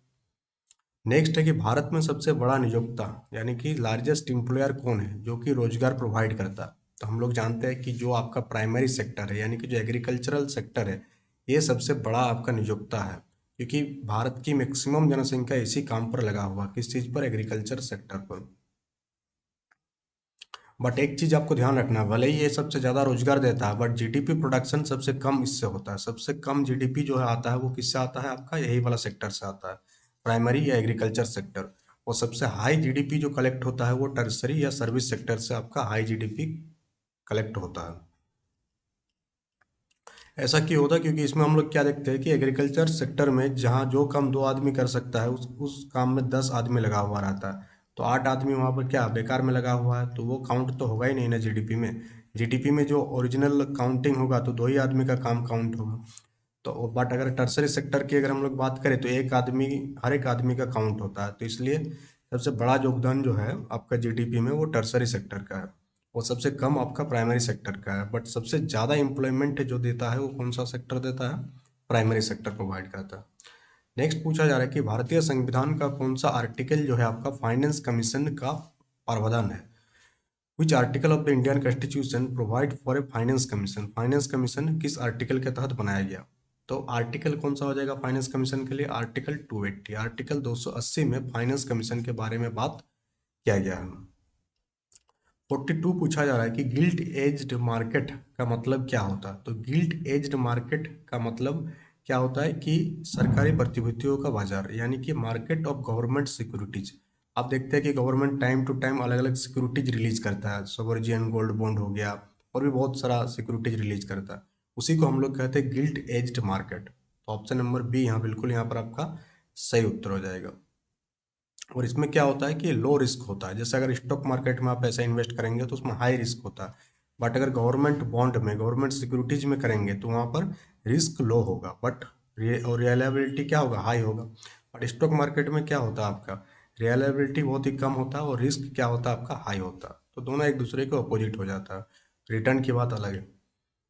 नेक्स्ट है कि भारत में सबसे बड़ा नियोक्ता यानी कि लार्जेस्ट एम्प्लॉयर कौन है जो कि रोजगार प्रोवाइड करता है? तो हम लोग जानते हैं कि जो आपका प्राइमरी सेक्टर है यानी कि जो एग्रीकल्चरल सेक्टर है, ये सबसे बड़ा आपका नियोक्ता है, क्योंकि भारत की मैक्सिमम जनसंख्या इसी काम पर लगा हुआ। किस चीज पर? एग्रीकल्चर सेक्टर पर। बट एक चीज आपको ध्यान रखना है, भले ही ये सबसे ज्यादा रोजगार देता है बट जीडीपी प्रोडक्शन सबसे कम इससे होता है। सबसे कम जीडीपी जो है आता है वो किससे आता है? आपका यही वाला सेक्टर से आता है, प्राइमरी या एग्रीकल्चर सेक्टर। और सबसे हाई जीडीपी जो कलेक्ट होता है वो टर्सरी या सर्विस सेक्टर से आपका हाई जीडीपी कलेक्ट होता है। ऐसा क्यों होता है? क्योंकि इसमें हम लोग क्या देखते हैं कि एग्रीकल्चर सेक्टर में जहाँ जो काम 2 आदमी कर सकता है उस काम में 10 आदमी लगा हुआ रहता है। तो 8 आदमी वहाँ पर क्या बेकार में लगा हुआ है, तो वो काउंट तो होगा ही नहीं ना जीडीपी में। जीडीपी में जो ओरिजिनल काउंटिंग होगा तो 2 ही आदमी का काम काउंट होगा। तो बट अगर टर्सरी सेक्टर की अगर हम लोग बात करें तो एक आदमी, हर एक आदमी का काउंट होता है। तो इसलिए सबसे बड़ा योगदान जो है आपका जीडीपी में वो टर्सरी सेक्टर का है और सबसे कम आपका प्राइमरी सेक्टर का है। बट सबसे ज़्यादा एम्प्लॉयमेंट जो देता है वो कौन सा सेक्टर देता है? प्राइमरी सेक्टर प्रोवाइड करता है। नेक्स्ट पूछा जा रहा है कि भारतीय संविधान का कौन सा आर्टिकल जो है आपका फाइनेंस कमीशन का प्रावधान है? Which article of the Indian constitution provide for a finance commission? Finance commission किस आर्टिकल के तहत बनाया गया? तो आर्टिकल कौन सा हो जाएगा फाइनेंस कमीशन के लिए? आर्टिकल 280। आर्टिकल 280 में फाइनेंस कमीशन के बारे में बात किया गया है। 42 पूछा जा रहा है कि गिल्ट एज्ड मार्केट का मतलब क्या होता है? तो गिल्ट एज्ड मार्केट का मतलब क्या होता है कि सरकारी प्रतिभूतियों का बाजार यानी कि मार्केट ऑफ गवर्नमेंट सिक्योरिटीज। आप देखते हैं कि गवर्नमेंट टाइम टू टाइम अलग अलग सिक्योरिटीज रिलीज करता है, सोवरेजियन गोल्ड बॉन्ड हो गया और भी बहुत सारा सिक्योरिटीज रिलीज करता है। उसी को हम लोग कहते हैं गिल्ट एज्ड मार्केट। तो ऑप्शन नंबर बी यहाँ बिल्कुल यहाँ पर आपका सही उत्तर हो जाएगा। और इसमें क्या होता है कि लो रिस्क होता है। जैसे अगर स्टॉक मार्केट में आप पैसा इन्वेस्ट करेंगे तो उसमें हाई रिस्क होता है, बट अगर गवर्नमेंट बॉन्ड में, गवर्नमेंट सिक्योरिटीज में करेंगे तो वहाँ पर रिस्क लो होगा बट और रियलाबिलिटी क्या होगा? हाई होगा। बट स्टॉक मार्केट में क्या होता है आपका? रियलाबिलिटी बहुत ही कम होता है और रिस्क क्या होता है आपका? हाई होता है। तो दोनों एक दूसरे के अपोजिट हो जाता है। रिटर्न की बात अलग है।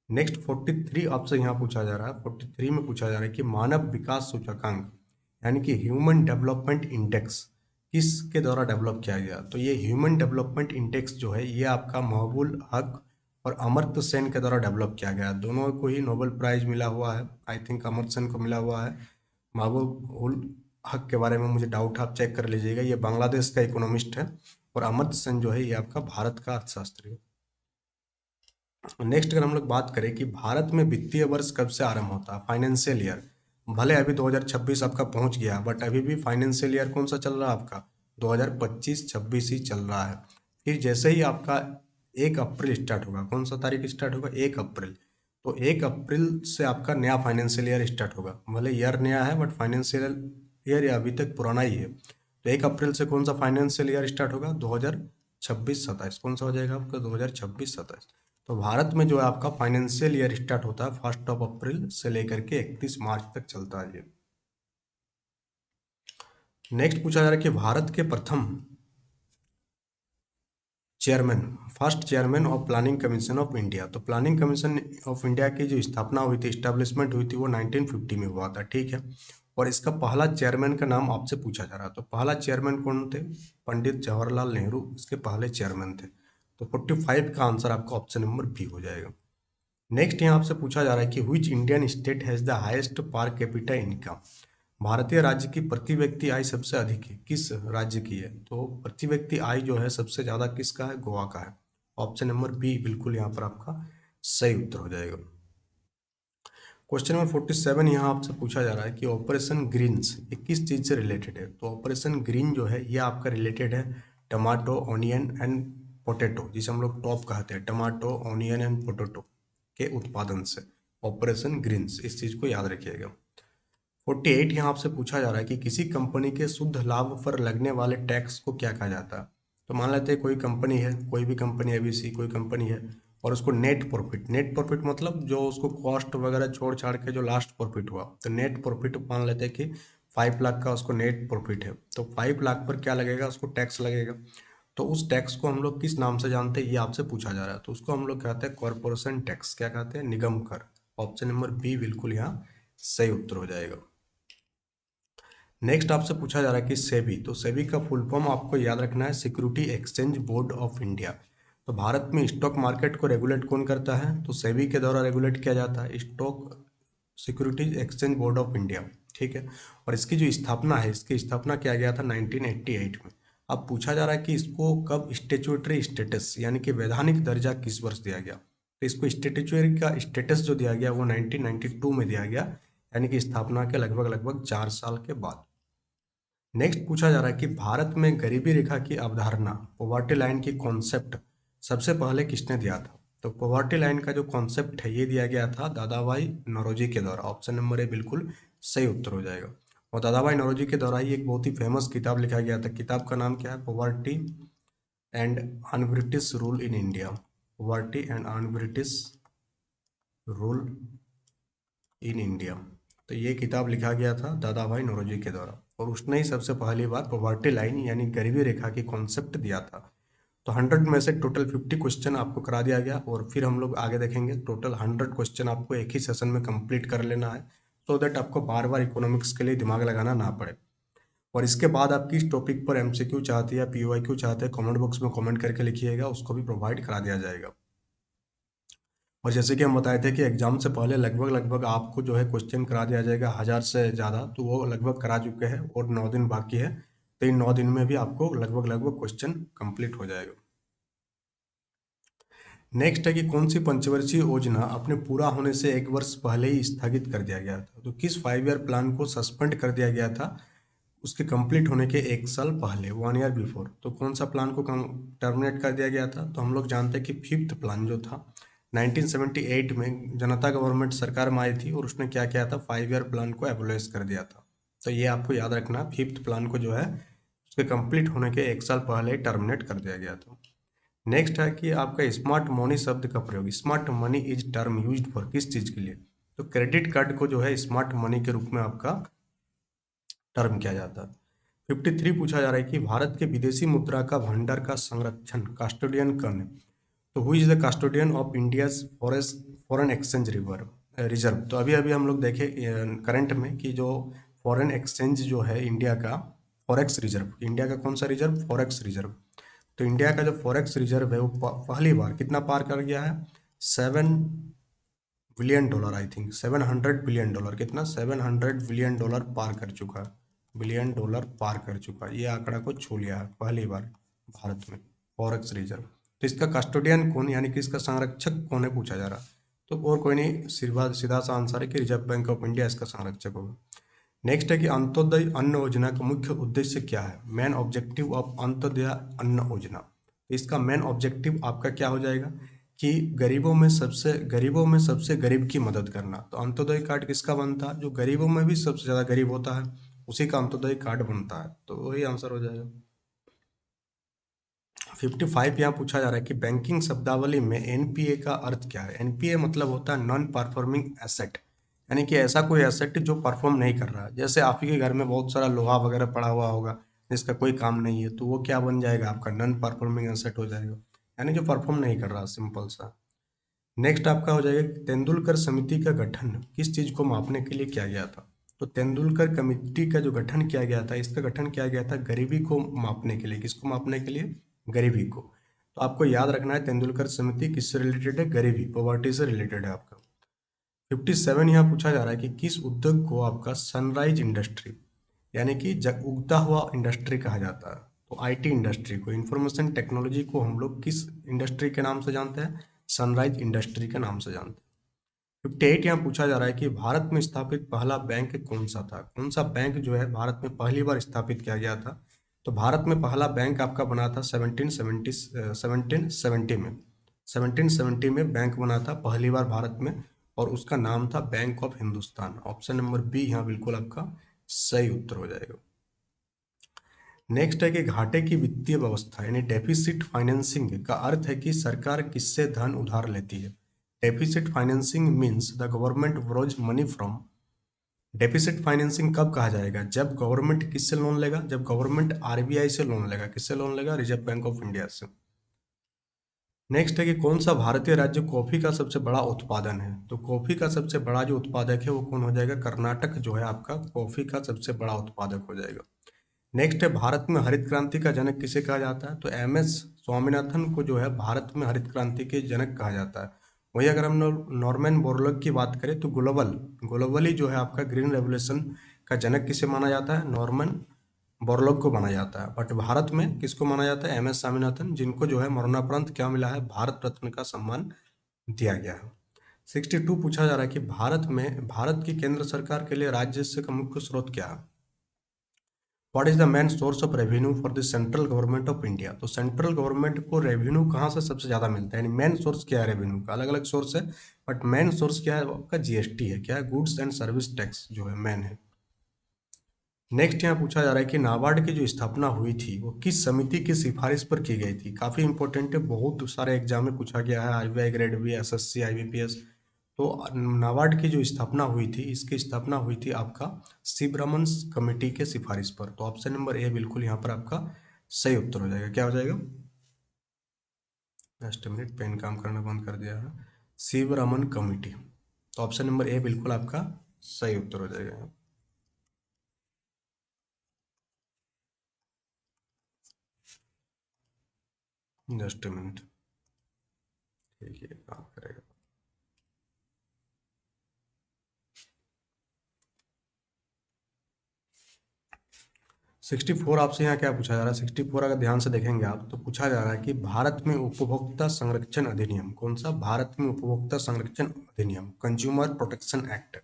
नेक्स्ट 43 आपसे यहाँ पूछा जा रहा है। 43 में पूछा जा रहा है कि मानव विकास सूचकांक यानी कि ह्यूमन डेवलपमेंट इंडेक्स किसके द्वारा डेवलप किया गया? तो ये ह्यूमन डेवलपमेंट इंडेक्स जो है ये आपका महबूल हक और अमर्त्य सेन के द्वारा डेवलप किया गया। दोनों को ही नोबेल प्राइज मिला हुआ है। आई थिंक अमर्त्य सेन को मिला हुआ है। महबूब हक के बारे में मुझे डाउट है, आप चेक कर लीजिएगा। ये बांग्लादेश का इकोनॉमिस्ट है और अमर्त्य सेन जो है ये आपका भारत का अर्थशास्त्री है। नेक्स्ट अगर हम लोग बात करें कि भारत में वित्तीय वर्ष कब से आरंभ होता है? Financial year. भले अभी 2026 आपका पहुंच गया बट अभी भी फाइनेंशियल ईयर कौन सा चल रहा है आपका? 2025-26 ही चल रहा है। फिर जैसे ही आपका 1 अप्रैल स्टार्ट होगा, कौन सा तारीख स्टार्ट होगा? 1 अप्रैल। तो 1 अप्रैल से आपका नया फाइनेंशियल ईयर स्टार्ट होगा। भले ईयर नया है बट फाइनेंशियल ईयर या अभी तक पुराना ही है। तो 1 अप्रैल से कौन सा फाइनेंशियल ईयर स्टार्ट होगा? 2026-27। कौन सा हो जाएगा आपका? 2026-27। तो भारत में जो है आपका फाइनेंशियल ईयर स्टार्ट होता है 1 अप्रैल से लेकर के 31 मार्च तक चलता है ये। नेक्स्ट पूछा जा रहा है कि भारत के प्रथम chairman, first chairman of planning commission of India. तो प्लानिंग कमीशन ऑफ इंडिया की जो स्थापना हुई थी, इस्टेब्लिशमेंट हुई थी, वो 1950 में हुआ था, ठीक है। और इसका पहला चेयरमैन का नाम आपसे पूछा जा रहा है। तो पहला चेयरमैन कौन थे? पंडित जवाहरलाल नेहरू इसके पहले चेयरमैन थे। तो 45 का आंसर आपका ऑप्शन नंबर बी हो जाएगा। नेक्स्ट यहाँ आपसे पूछा जा रहा है कि which Indian state has the highest per capita income. भारतीय राज्य की प्रति व्यक्ति आय सबसे अधिक है, किस राज्य की है? तो प्रति व्यक्ति आय जो है सबसे ज्यादा किसका है? गोवा का है। ऑप्शन नंबर बी बिल्कुल यहाँ पर आपका सही उत्तर हो जाएगा। क्वेश्चन नंबर 47 यहाँ आपसे पूछा जा रहा है कि ऑपरेशन ग्रीन्स ये किस चीज से रिलेटेड है? तो ऑपरेशन ग्रीन जो है ये आपका रिलेटेड है टमाटो, ऑनियन एंड पोटैटो, जिसे हम लोग टॉप कहते हैं, टमाटो, ऑनियन एंड पोटैटो के उत्पादन से। ऑपरेशन ग्रीन्स, इस चीज को याद रखिएगा। 48 यहाँ आपसे पूछा जा रहा है कि किसी कंपनी के शुद्ध लाभ पर लगने वाले टैक्स को क्या कहा जाता है? तो मान लेते हैं कोई कंपनी है, कोई भी कंपनी एबीसी कोई कंपनी है, और उसको नेट प्रॉफिट मतलब जो उसको कॉस्ट वगैरह छोड़ छाड़ के जो लास्ट प्रॉफिट हुआ, तो नेट प्रॉफिट मान लेते हैं कि 5 लाख का उसको नेट प्रॉफिट है, तो 5 लाख पर क्या लगेगा? उसको टैक्स लगेगा। तो उस टैक्स को हम लोग किस नाम से जानते हैं, ये आपसे पूछा जा रहा है। तो उसको हम लोग कहते हैं कॉरपोरेशन टैक्स। क्या कहते हैं? निगम कर। ऑप्शन नंबर बी बिल्कुल यहाँ सही उत्तर हो जाएगा। नेक्स्ट आपसे पूछा जा रहा है कि सेबी, तो सेबी का फुल फॉर्म आपको याद रखना है, security exchange board of India. तो भारत में स्टॉक मार्केट को रेगुलेट कौन करता है? तो सेबी के द्वारा रेगुलेट किया जाता है, stock securities exchange board of India, ठीक है। और इसकी जो स्थापना है, इसकी स्थापना किया गया था 1988 में। अब पूछा जा रहा है कि इसको कब स्टेचुटरी स्टेटस यानी कि वैधानिक दर्जा किस वर्ष दिया गया? तो इसको स्टेचुटरी का स्टेटस जो दिया गया वो 1992 में दिया गया, यानी कि स्थापना के लगभग लगभग 4 साल के बाद। नेक्स्ट पूछा जा रहा है कि भारत में गरीबी रेखा की अवधारणा, पॉवर्टी लाइन की कॉन्सेप्ट सबसे पहले किसने दिया था? तो पॉवर्टी लाइन का जो कॉन्सेप्ट है ये दिया गया था दादा भाई नौरोजी के द्वारा। ऑप्शन नंबर ए बिल्कुल सही उत्तर हो जाएगा। और दादा भाई नौरोजी के द्वारा ही एक बहुत ही फेमस किताब लिखा गया था। किताब का नाम क्या है? Poverty and un British rule in India. Poverty and un British rule in India. तो ये किताब लिखा गया था दादा भाई नौरोजी के द्वारा, और उसने ही सबसे पहली बार पॉवर्टी लाइन यानी गरीबी रेखा की कॉन्सेप्ट दिया था। तो 100 में से टोटल 50 क्वेश्चन आपको करा दिया गया, और फिर हम लोग आगे देखेंगे। टोटल 100 क्वेश्चन आपको एक ही सेशन में कंप्लीट कर लेना है, सो दैट आपको बार बार इकोनॉमिक्स के लिए दिमाग लगाना ना पड़े। और इसके बाद आप किस टॉपिक पर एमसीक्यू चाहते हैं या पीओआईक्यू चाहते हैं, कमेंट बॉक्स में कमेंट करके लिखिएगा, उसको भी प्रोवाइड करा दिया जाएगा। और जैसे कि हम बताए थे कि एग्जाम से पहले लगभग लगभग आपको जो है क्वेश्चन करा दिया जाएगा 1000 से ज़्यादा, तो वो लगभग करा चुके हैं और 9 दिन बाकी है। तो इन 9 दिन में भी आपको लगभग लगभग क्वेश्चन कंप्लीट हो जाएगा। नेक्स्ट है कि कौन सी पंचवर्षीय योजना अपने पूरा होने से 1 वर्ष पहले ही स्थगित कर दिया गया था? तो किस 5 ईयर प्लान को सस्पेंड कर दिया गया था उसके कंप्लीट होने के 1 साल पहले, 1 ईयर बिफोर? तो कौन सा प्लान को टर्मिनेट कर दिया गया था? तो हम लोग जानते हैं कि फिफ्थ प्लान जो था 1978 में जनता गवर्नमेंट सरकार में आई थी, और उसने क्या किया था? 5 ईयर प्लान को एबोलिश कर दिया था। तो ये आपको याद रखना, फिफ्थ प्लान को जो है उसके कंप्लीट होने के 1 साल पहले टर्मिनेट कर दिया गया था। नेक्स्ट है कि आपका स्मार्ट मनी शब्द का प्रयोग, smart money is term used for किस चीज के लिए? तो क्रेडिट कार्ड को जो है स्मार्ट मनी के रूप में आपका टर्म किया जाता है। 53 पूछा जा रहा है कि भारत के विदेशी मुद्रा का भंडार का संरक्षण कास्टोडियन कौन है? तो who is the कास्टोडियन of India's foreign exchange reserve? तो अभी अभी हम लोग देखे करंट में कि जो फॉरेन एक्सचेंज जो है इंडिया का, फॉरेक्स रिजर्व, इंडिया का कौन सा रिजर्व? Forex reserve. तो इंडिया का जो फॉरेक्स रिजर्व है वो पहली बार कितना पार कर गया है? $7 बिलियन, आई थिंक $700 बिलियन। कितना? $700 बिलियन पार कर चुका है, बिलियन डॉलर पार कर चुका है, ये आंकड़ा को छू लिया है पहली बार भारत में फॉरेक्स रिजर्व। तो इसका कस्टोडियन कौन यानी कि इसका संरक्षक कौन है पूछा जा रहा। तो और कोई नहीं, सीधा सीधा सा आंसर है कि रिजर्व बैंक ऑफ इंडिया इसका संरक्षक होगा। नेक्स्ट है कि अंत्योदय अन्न योजना का मुख्य उद्देश्य क्या है? मेन ऑब्जेक्टिव ऑफ अंत्योदय अन्न योजना। तो इसका मेन ऑब्जेक्टिव आपका क्या हो जाएगा कि गरीबों में सबसे गरीब की मदद करना। तो अंत्योदय कार्ड किसका बनता है? जो गरीबों में भी सबसे ज़्यादा गरीब होता है उसी का अंत्योदय कार्ड बनता है, तो वही आंसर हो जाएगा। 55 यहाँ पूछा जा रहा है कि बैंकिंग शब्दावली में एनपीए का अर्थ क्या है। एनपीए मतलब होता है नॉन परफॉर्मिंग एसेट, यानी कि ऐसा कोई एसेट जो परफॉर्म नहीं कर रहा है। जैसे आप ही के घर में बहुत सारा लोहा वगैरह पड़ा हुआ होगा जिसका कोई काम नहीं है, तो वो क्या बन जाएगा, आपका नॉन परफॉर्मिंग एसेट हो जाएगा, यानी जो परफॉर्म नहीं कर रहा, सिंपल सा। नेक्स्ट आपका हो जाएगा कि तेंदुलकर समिति का गठन किस चीज को मापने के लिए किया गया था। तो तेंदुलकर कमेटी का जो गठन किया गया था, इसका गठन किया गया था गरीबी को मापने के लिए। किसको मापने के लिए, गरीबी को। तो आपको याद रखना है तेंदुलकर समिति किससे रिलेटेड है, गरीबी, पॉवर्टी से रिलेटेड है आपका। 57 यहाँ पूछा जा रहा है कि किस उद्योग को आपका सनराइज इंडस्ट्री, यानी कि जग उगता हुआ इंडस्ट्री कहा जाता है। तो आईटी इंडस्ट्री को, इंफॉर्मेशन टेक्नोलॉजी को हम लोग किस इंडस्ट्री के नाम से जानते हैं, सनराइज इंडस्ट्री के नाम से जानते हैं। 58 यहाँ पूछा जा रहा है कि भारत में स्थापित पहला बैंक कौन सा था। कौन सा बैंक जो है भारत में पहली बार स्थापित किया गया था। तो भारत में पहला बैंक आपका बना था 1770 में। 1770 में बैंक बना था पहली बार भारत में, और उसका नाम था bank of Hindustan. Option number B यहाँ बिल्कुल आपका सही उत्तर हो जाएगा। नेक्स्ट है कि घाटे की वित्तीय व्यवस्था यानी डेफिसिट फाइनेंसिंग का अर्थ है कि सरकार किससे धन उधार लेती है। Deficit financing means the government borrows money from. Deficit financing कब कहा जाएगा, जब गवर्नमेंट किससे लोन लेगा, जब गवर्नमेंट आरबीआई से लोन लेगा। किससे लोन लेगा, रिजर्व बैंक ऑफ इंडिया से। नेक्स्ट है कि कौन सा भारतीय राज्य कॉफी का सबसे बड़ा उत्पादन है। तो कॉफी का सबसे बड़ा जो उत्पादक है वो कौन हो जाएगा, कर्नाटक जो है आपका कॉफी का सबसे बड़ा उत्पादक हो जाएगा। नेक्स्ट है भारत में हरित क्रांति का जनक किसे कहा जाता है। तो एम एस स्वामीनाथन को जो है भारत में हरित क्रांति के जनक कहा जाता है। वही अगर हम नॉर्मन बोरलॉग की बात करें तो ग्लोबली जो है आपका ग्रीन रेवोल्यूशन का जनक किसे माना जाता है, नॉर्मन बोरलॉग को माना जाता है। बट भारत में किसको माना जाता है, एम एस स्वामीनाथन, जिनको जो है मरणोपरांत क्या मिला है, भारत रत्न का सम्मान दिया गया है। 62 पूछा जा रहा है कि भारत की केंद्र सरकार के लिए राजस्व का मुख्य स्रोत क्या है। What is the main source of revenue for the central government of India. तो सेंट्रल गवर्नमेंट को रेवेन्यू कहाँ से सबसे ज्यादा मिलता है, यानी मेन सोर्स क्या है रेवेन्यू का, अलग अलग सोर्स है, बट मेन सोर्स क्या है, वो आपका जीएसटी है। क्या है, गुड्स एंड सर्विस टैक्स जो है मेन है। नेक्स्ट यहाँ पूछा जा रहा है कि नाबार्ड की जो स्थापना हुई थी वो किस समिति की सिफारिश पर की गई थी। काफी इंपॉर्टेंट है, बहुत सारे एग्जाम में पूछा गया है, RBI grade B, SSC, IBPS. तो नाबार्ड की जो स्थापना हुई थी, इसकी स्थापना हुई थी आपका शिवरमन कमेटी के सिफारिश पर। तो ऑप्शन नंबर ए बिल्कुल यहाँ पर आपका सही उत्तर हो जाएगा। क्या हो जाएगा, जस्ट मिनट, पेन काम करना बंद कर दिया है। शिवरमन कमेटी, तो ऑप्शन नंबर ए बिल्कुल आपका सही उत्तर हो जाएगा। जस्ट मिनट, ठीक है, काम करेगा। 64 आपसे यहाँ क्या पूछा जा रहा है, 64 अगर ध्यान से देखेंगे आप तो पूछा जा रहा है कि भारत में उपभोक्ता संरक्षण अधिनियम, कौन सा, भारत में उपभोक्ता संरक्षण अधिनियम, कंज्यूमर प्रोटेक्शन एक्ट,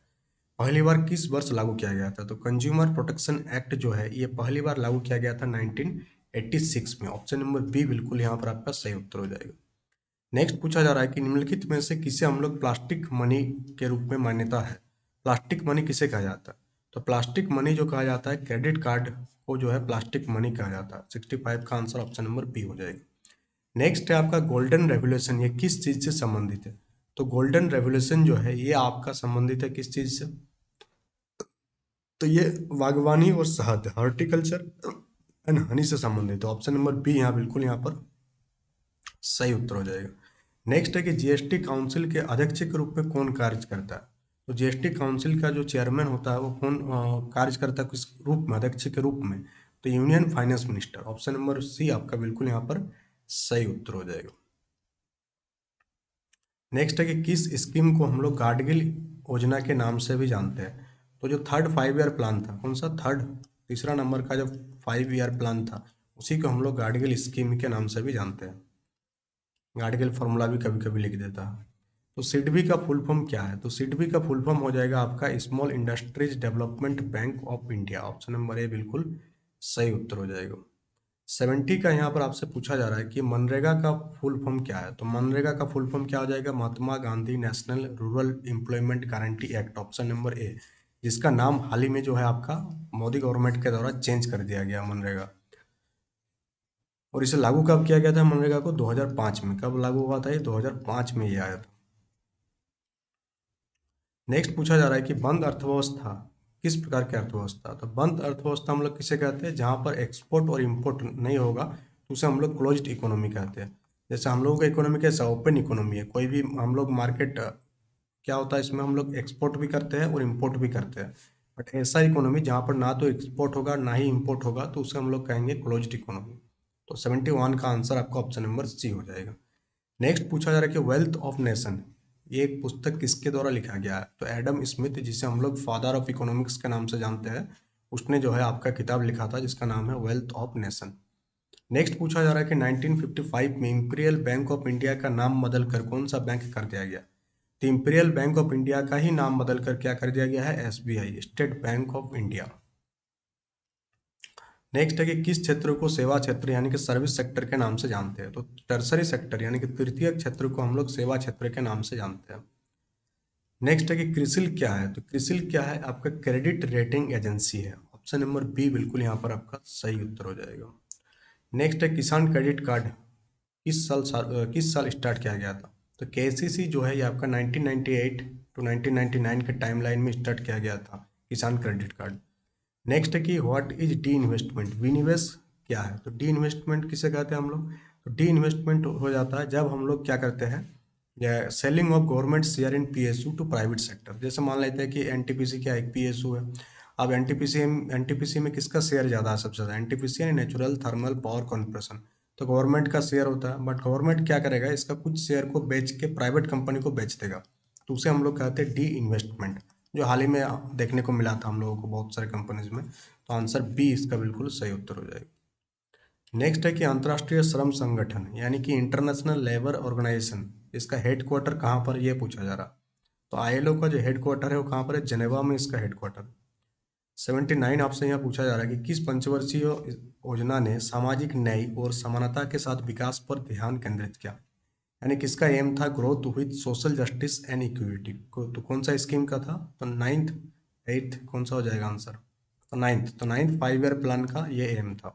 पहली बार किस वर्ष लागू किया गया था। तो कंज्यूमर प्रोटेक्शन एक्ट जो है ये पहली बार लागू किया गया था 1986 में। ऑप्शन नंबर बी बिल्कुल यहाँ पर आपका सही उत्तर हो जाएगा। नेक्स्ट पूछा जा रहा है कि निम्नलिखित में से किसे हम लोग प्लास्टिक मनी के रूप में मान्यता है। प्लास्टिक मनी किसे कहा जाता है। तो प्लास्टिक मनी जो कहा जाता है, क्रेडिट कार्ड को जो है प्लास्टिक मनी कहा जाता है। 65 का आंसर ऑप्शन नंबर बी हो जाएगा। नेक्स्ट है आपका गोल्डन रेवोल्यूशन, ये किस चीज से संबंधित है। तो गोल्डन रेवोल्यूशन जो है ये आपका संबंधित है किस चीज से, तो ये बागवानी और शहद, हॉर्टिकल्चर एंड हनी से संबंधित है। ऑप्शन नंबर बी यहाँ बिल्कुल यहाँ पर सही उत्तर हो जाएगा। नेक्स्ट है कि जीएसटी काउंसिल के अध्यक्ष के रूप में कौन कार्य करता है। तो जीएसटी काउंसिल का जो चेयरमैन होता है वो कौन कार्य करता है, किस रूप में, अध्यक्ष के रूप में। तो union finance minister. Option number C आपका बिल्कुल यहाँ पर सही उत्तर हो जाएगा। नेक्स्ट है कि किस स्कीम को हम लोग गाडगिल योजना के नाम से भी जानते हैं। तो जो थर्ड 5 ईयर प्लान था, कौन सा, थर्ड, तीसरा नंबर का जो 5 ईयर प्लान था, उसी को हम लोग गाडगिल स्कीम के नाम से भी जानते हैं। गाडगिल फॉर्मूला भी कभी कभी लिख देता है। तो सिडबी का फुल फॉर्म क्या है। तो सिडबी का फुल फॉर्म हो जाएगा आपका small industries development bank of India. Option number ए बिल्कुल सही उत्तर हो जाएगा। 70 का यहाँ पर आपसे पूछा जा रहा है कि मनरेगा का फुल फॉर्म क्या है। तो मनरेगा का फुल फॉर्म क्या हो जाएगा, Mahatma Gandhi national rural employment guarantee act. Option number A, जिसका नाम हाल ही में जो है आपका मोदी गवर्नमेंट के द्वारा चेंज कर दिया गया मनरेगा। और इसे लागू कब किया गया था मनरेगा को? 2005 में। कब लागू हुआ था ये? 2005 में ये आया था। नेक्स्ट पूछा जा रहा है कि बंद अर्थव्यवस्था किस प्रकार की अर्थव्यवस्था? तो बंद अर्थव्यवस्था हम लोग किसे कहते हैं? जहां पर एक्सपोर्ट और इंपोर्ट नहीं होगा तो उसे हम लोग क्लोज्ड इकोनॉमी कहते हैं। जैसे हम लोगों का इकोनॉमी कैसा? ओपन इकोनॉमी है। कोई भी हम लोग मार्केट क्या होता है इसमें, हम लोग एक्सपोर्ट भी करते हैं और इंपोर्ट भी करते हैं। बट ऐसा इकोनॉमी जहाँ पर ना तो एक्सपोर्ट होगा ना ही इंपोर्ट होगा तो उसे हम लोग कहेंगे क्लोज्ड इकोनॉमी। तो 71 का आंसर आपका ऑप्शन नंबर सी हो जाएगा। नेक्स्ट पूछा जा रहा है कि वेल्थ ऑफ नेशन ये एक पुस्तक किसके द्वारा लिखा गया है? तो एडम स्मिथ, जिसे हम लोग फादर ऑफ इकोनॉमिक्स के नाम से जानते हैं, उसने जो है आपका किताब लिखा था जिसका नाम है वेल्थ ऑफ नेशन। नेक्स्ट पूछा जा रहा है कि 1955 में इंपीरियल बैंक ऑफ इंडिया का नाम बदलकर कौन सा बैंक कर दिया गया? तो इंपीरियल बैंक ऑफ इंडिया का ही नाम बदलकर क्या कर दिया गया है? SBI, state bank of India. Next है कि किस क्षेत्र को सेवा क्षेत्र यानी कि सर्विस सेक्टर के नाम से जानते हैं? तो टर्सरी सेक्टर यानी कि तृतीय क्षेत्र को हम लोग सेवा क्षेत्र के नाम से जानते हैं। नेक्स्ट है कि क्रिसिल क्या है? तो क्रिसिल क्या है? आपका क्रेडिट रेटिंग एजेंसी है। ऑप्शन नंबर बी बिल्कुल यहाँ पर आपका सही उत्तर हो जाएगा। नेक्स्ट है किसान क्रेडिट कार्ड किस साल स्टार्ट किया गया था? तो केसीसी जो है ये आपका 1998 टू 1999 के टाइमलाइन में स्टार्ट किया गया था किसान क्रेडिट कार्ड। नेक्स्ट है कि व्हाट इज डी इन्वेस्टमेंट? विनिवेश क्या है? तो डी इन्वेस्टमेंट किसे कहते हैं हम लोग? तो डी इन्वेस्टमेंट हो जाता है जब हम लोग क्या करते हैं, या selling of government share in PSU to private sector. जैसे मान लेते हैं कि एनटीपीसी क्या एक पीएसयू है। अब एनटीपीसी में किसका शेयर ज़्यादा है? सबसे ज़्यादा एनटीपीसी यानी नेचुरल थर्मल पावर कॉर्पोरेशन। तो गवर्नमेंट का शेयर होता है, बट गवर्नमेंट क्या करेगा, इसका कुछ शेयर को बेच के प्राइवेट कंपनी को बेच देगा। तो उसे हम लोग कहते हैं डी इन्वेस्टमेंट, जो हाल ही में देखने को मिला था हम लोगों को बहुत सारे कंपनीज में। तो आंसर बी इसका बिल्कुल सही उत्तर हो जाएगा। नेक्स्ट है कि अंतर्राष्ट्रीय श्रम संगठन यानी कि इंटरनेशनल लेबर ऑर्गेनाइजेशन, इसका हेडक्वार्टर कहाँ पर, यह पूछा जा रहा। तो आईएलओ का जो हेडक्वार्टर है वो कहाँ पर है? जेनेवा में इसका हेडक्वार्टर। 79 आपसे यहाँ पूछा जा रहा है कि किस पंचवर्षीय योजना ने सामाजिक न्याय और समानता के साथ विकास पर ध्यान केंद्रित किया? यानी किसका एम था growth with social justice and equity को? तो कौन सा स्कीम का था? तो नाइन्थ एट्थ कौन सा हो जाएगा आंसर? तो नाइन्थ 5 ईयर प्लान का ये एम था।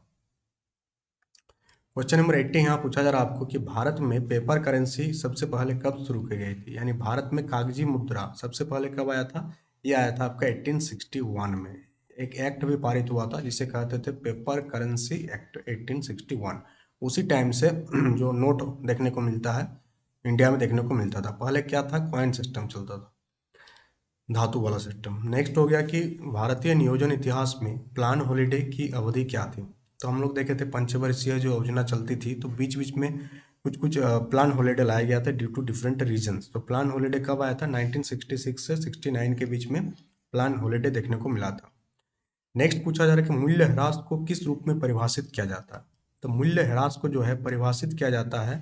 क्वेश्चन नंबर 80 यहाँ पूछा जा रहा है आपको कि भारत में पेपर करेंसी सबसे पहले कब शुरू की गई थी? यानी भारत में कागजी मुद्रा सबसे पहले कब आया था? ये आया था आपका 1861 में। एक एक्ट भी पारित हुआ था जिसे कहते थे पेपर करेंसी एक्ट 1861। उसी टाइम से जो नोट देखने को मिलता है इंडिया में देखने को मिलता था। पहले क्या था? कॉइन सिस्टम चलता था, धातु वाला सिस्टम। नेक्स्ट हो गया कि भारतीय नियोजन इतिहास में प्लान हॉलिडे की अवधि क्या थी? तो हम लोग देखे थे पंचवर्षीय जो योजना चलती थी तो बीच बीच में कुछ कुछ प्लान हॉलिडे लाया गया था ड्यू टू डिफरेंट रीजंस। तो प्लान हॉलिडे कब आया था? 1966 से 69 के बीच में प्लान हॉलिडे देखने को मिला था। नेक्स्ट पूछा जा रहा है कि मूल्यह्रास को किस रूप में परिभाषित किया जाता है? तो मूल्यह्रास को जो है परिभाषित किया जाता है,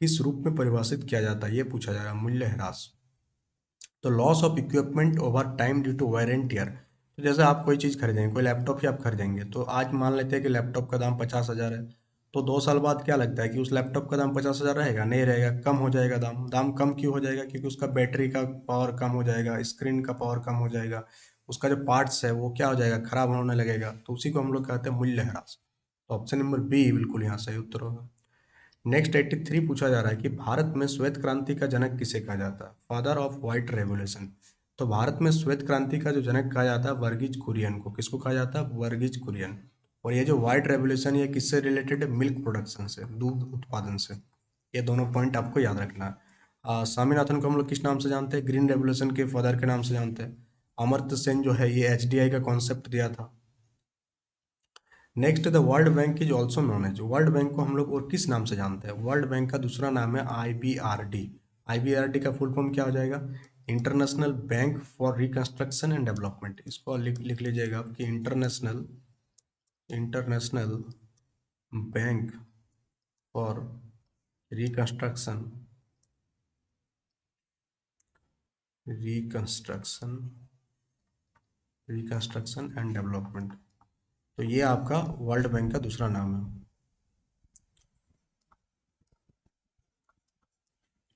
किस रूप में परिभाषित किया जाता है ये पूछा जा रहा है मूल्यह्रास। तो loss of equipment over time due to wear and tear. तो जैसे आप कोई चीज़ खरीदेंगे, कोई लैपटॉप ही आप खरीदेंगे, तो आज मान लेते हैं कि लैपटॉप का दाम 50,000 है। तो 2 साल बाद क्या लगता है कि उस लैपटॉप का दाम 50,000 रहेगा? नहीं रहेगा, कम हो जाएगा दाम। दाम कम क्यों हो जाएगा? क्योंकि उसका बैटरी का पावर कम हो जाएगा, स्क्रीन का पावर कम हो जाएगा, उसका जो पार्ट्स है वो क्या हो जाएगा? खराब होने लगेगा। तो उसी को हम लोग कहते हैं मूल्यह्रास। तो ऑप्शन नंबर बी बिल्कुल यहाँ सही उत्तर होगा। नेक्स्ट 83 पूछा जा रहा है कि भारत में श्वेत क्रांति का जनक किसे कहा जाता है? Father of white revolution. तो भारत में श्वेत क्रांति का जो जनक कहा जाता है वर्गीज कुरियन को। किसको कहा जाता है? वर्गीज कुरियन। और ये जो व्हाइट रेवोल्यूशन ये किससे रिलेटेड है? मिल्क प्रोडक्शन से, दूध उत्पादन से। ये दोनों पॉइंट आपको याद रखना है। स्वामीनाथन को हम लोग किस नाम से जानते हैं? ग्रीन रेवोल्यूशन के फादर के नाम से जानते हैं। अमर्त्य सेन जो है ये एचडीआई का कॉन्सेप्ट दिया था। Next the World Bank is also known as. World Bank को हम लोग और किस नाम से जानते हैं? वर्ल्ड बैंक का दूसरा नाम है आईबीआरडी। आईबीआरडी का फुल फॉर्म क्या हो जाएगा? International bank for reconstruction and development. इसको लिख लीजिएगा कि international international bank for reconstruction reconstruction reconstruction and development. तो ये आपका वर्ल्ड बैंक का दूसरा नाम है।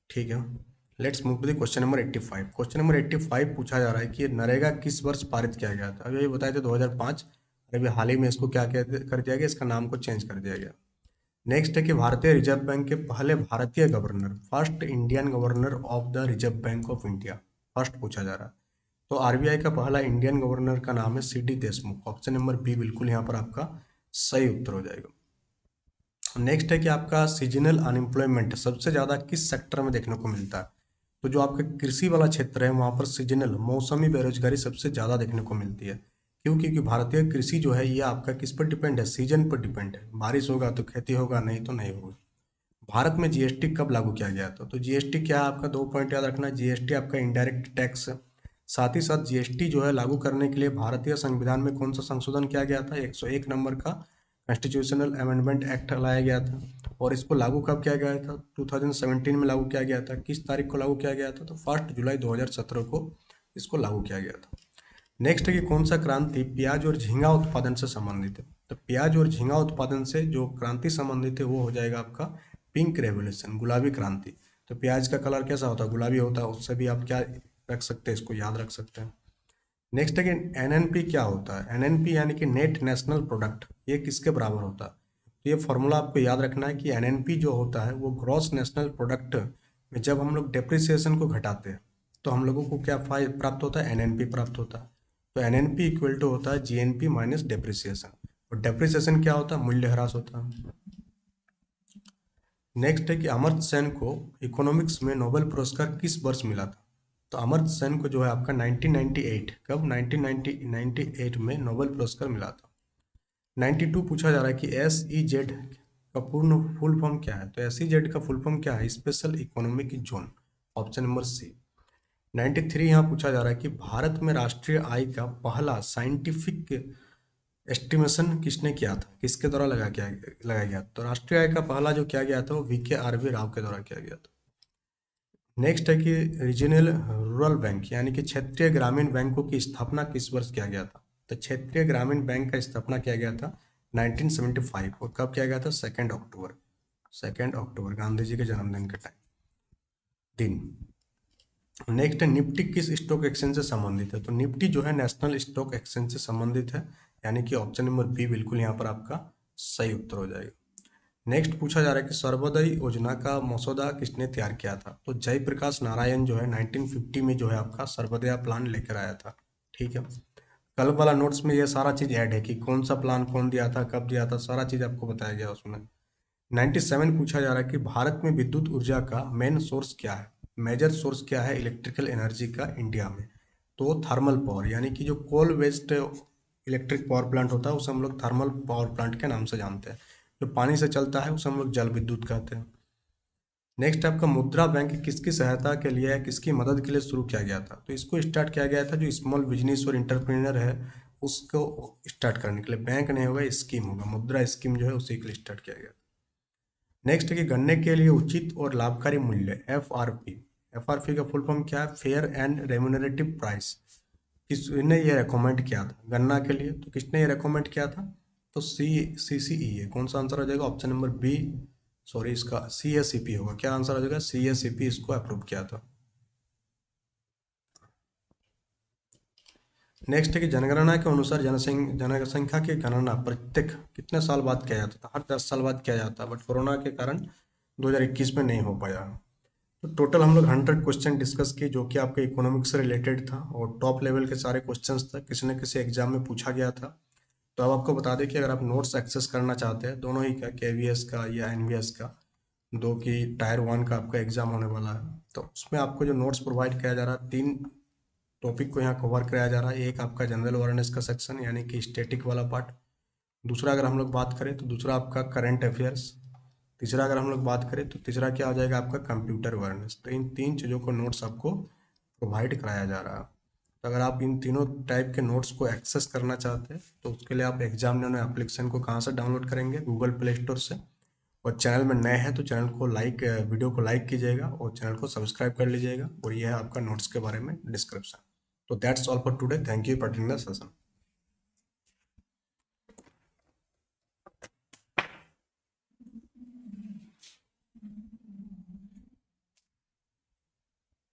ठीक है। Let's move to the question number 85। Question number 85 पूछा जा रहा है कि नरेगा किस वर्ष पारित किया गया था। अभी बताए थे 2005, अभी हाल ही में इसको क्या कर दिया गया, इसका नाम को चेंज कर दिया गया। नेक्स्ट है कि भारतीय रिजर्व बैंक के पहले भारतीय governor, first Indian governor of the reserve bank of India, first पूछा जा रहा है। तो आरबीआई का पहला इंडियन गवर्नर का नाम है C D Deshmukh. Option number B बिल्कुल यहाँ पर आपका सही उत्तर हो जाएगा। नेक्स्ट है कि आपका सीजनल अनएम्प्लॉयमेंट सबसे ज़्यादा किस सेक्टर में देखने को मिलता है। तो जो आपका कृषि वाला क्षेत्र है वहाँ पर सीजनल मौसमी बेरोजगारी सबसे ज़्यादा देखने को मिलती है। क्यों? क्योंकि भारतीय कृषि जो है ये आपका किस पर डिपेंड है, सीजन पर डिपेंड है। बारिश होगा तो खेती होगा, नहीं तो नहीं होगा। भारत में जीएसटी कब लागू किया गया था? तो जीएसटी क्या है आपका, 2 पॉइंट याद रखना। जीएसटी आपका इनडायरेक्ट टैक्स है। साथ ही साथ जीएसटी जो है लागू करने के लिए भारतीय संविधान में कौन सा संशोधन किया गया था? 101 नंबर का कॉन्स्टिट्यूशनल अमेंडमेंट एक्ट लाया गया था। और इसको लागू कब किया गया था? 2017 में लागू किया गया था। किस तारीख को लागू किया गया था? तो 1 जुलाई 2017 को इसको लागू किया गया था। नेक्स्ट है कि कौन सा क्रांति प्याज और झींगा उत्पादन से संबंधित है? तो प्याज और झींगा उत्पादन से जो क्रांति संबंधित है वो हो जाएगा आपका पिंक रेवोल्यूशन, गुलाबी क्रांति। तो प्याज का कलर कैसा होता है? गुलाबी होता है। उससे भी आप क्या रख सकते हैं, इसको याद रख सकते हैं। नेक्स्ट है कि एनएनपी क्या होता है? एनएनपी यानी कि नेट नेशनल प्रोडक्ट, ये किसके बराबर होता है? तो ये फॉर्मूला आपको याद रखना है कि एनएनपी जो होता है वो ग्रॉस नेशनल प्रोडक्ट में जब हम लोग डेप्रिसिएशन को घटाते हैं तो हम लोगों को क्या प्राप्त होता है? एनएनपी प्राप्त होता है। तो एनएनपी इक्वल टू होता है जीएनपी माइनस डेप्रिसिएशन। और डेप्रिसिएशन क्या होता है? मूल्यह्रास होता है। नेक्स्ट है कि अमर्त्य सेन को इकोनॉमिक्स में नोबेल पुरस्कार किस वर्ष मिला था? तो अमर्त्य सेन को जो है आपका 1998, कब? 1998 में नोबेल पुरस्कार मिला था। 92 पूछा जा रहा है कि एस ई जेड का पूर्ण फुल फॉर्म क्या है? तो एस ई जेड का फुल फॉर्म क्या है? Special economic zone. Option number C. 93 यहाँ पूछा जा रहा है कि भारत में राष्ट्रीय आय का पहला साइंटिफिक एस्टिमेशन किसने किया था? किसके द्वारा लगाया गया? तो राष्ट्रीय आय का पहला जो किया गया था वो वीके आरवी राव के द्वारा किया गया था। नेक्स्ट है कि रीजनल रूरल बैंक यानी कि क्षेत्रीय ग्रामीण बैंकों की स्थापना किस वर्ष किया गया था? तो क्षेत्रीय ग्रामीण बैंक का स्थापना किया गया था 1975। और कब किया गया था? 2 अक्टूबर, 2 अक्टूबर गांधी जी के जन्मदिन के दिन। नेक्स्ट है निफ्टी किस स्टॉक एक्सचेंज से संबंधित है? तो निफ्टी जो है नेशनल स्टॉक एक्सचेंज से संबंधित है, यानी कि ऑप्शन नंबर बी बिल्कुल यहाँ पर आपका सही उत्तर हो जाएगा। नेक्स्ट पूछा जा रहा है कि सर्वोदय योजना का मसौदा किसने तैयार किया था? तो जयप्रकाश नारायण जो है 1950 में जो है आपका सर्वोदय प्लान लेकर आया था। ठीक है, कल वाला नोट्स में ये सारा चीज ऐड है कि कौन सा प्लान कौन दिया था, कब दिया था, सारा चीज आपको बताया गया उसमें। 97 पूछा जा रहा है कि भारत में विद्युत ऊर्जा का मेन सोर्स क्या है? मेजर सोर्स क्या है इलेक्ट्रिकल एनर्जी का इंडिया में? तो थर्मल पावर, यानी कि जो coal based electric power plant होता है उसे हम लोग थर्मल पावर प्लांट के नाम से जानते हैं। जो पानी से चलता है उसे हम लोग जल विद्युत कहते हैं। नेक्स्ट आपका मुद्रा बैंक किसकी सहायता के लिए या किसकी मदद के लिए शुरू किया गया था? तो इसको स्टार्ट किया गया था जो स्मॉल बिजनेस और इंटरप्रेन्योर है उसको स्टार्ट करने के लिए। बैंक नहीं होगा, स्कीम होगा। मुद्रा स्कीम जो है उसी के लिए स्टार्ट किया गया। नेक्स्ट है कि गन्ने के लिए उचित और लाभकारी मूल्य एफआरपी। एफआरपी का फुल फॉर्म क्या है? Fair and remunerative price. किसने ये रेकमेंड किया था गन्ना के लिए? तो किसने ये रेकमेंड किया था? तो सीसीई है। कौन सा आंसर हो जाएगा? ऑप्शन नंबर बी, सॉरी इसका सीएसईपी होगा। क्या आंसर हो जाएगा? सीएसईपी इसको अप्रूव किया था। नेक्स्ट है कि जनगणना के अनुसार जनसंख्या की गणना प्रत्येक कितने साल बाद किया जाता था? हर 10 साल बाद किया जाता है, बट कोरोना के कारण 2021 में नहीं हो पाया। तो टोटल हम लोग 100 क्वेश्चन डिस्कस किए जो कि आपके इकोनॉमिक्स से रिलेटेड था और टॉप लेवल के सारे क्वेश्चंस था, किसी न किसी एग्जाम में पूछा गया था। तो अब आपको बता दें कि अगर आप नोट्स एक्सेस करना चाहते हैं दोनों ही का, केवीएस का या एनवीएस का, दो की टायर 1 का आपका एग्जाम होने वाला है, तो उसमें आपको जो नोट्स प्रोवाइड किया जा रहा है 3 टॉपिक को यहाँ कवर कराया जा रहा है। एक आपका जनरल अवेयरनेस का सेक्शन यानी कि स्टैटिक वाला पार्ट। दूसरा अगर हम लोग बात करें तो दूसरा आपका करंट अफेयर्स। तीसरा अगर हम लोग बात करें तो तीसरा क्या हो जाएगा आपका कंप्यूटर अवेयरनेस। तो इन 3 चीज़ों को नोट्स आपको प्रोवाइड कराया जा रहा है। तो अगर आप इन तीनों टाइप के नोट्स को एक्सेस करना चाहते हैं तो उसके लिए आप एग्जाम नैनो एप्लीकेशन को कहाँ से डाउनलोड करेंगे? गूगल प्ले स्टोर से। और चैनल में नए हैं तो चैनल को लाइक, वीडियो को लाइक कीजिएगा और चैनल को सब्सक्राइब कर लीजिएगा। और ये है आपका नोट्स के बारे में डिस्क्रिप्शन। तो that's all for today. Thank you for attending the session.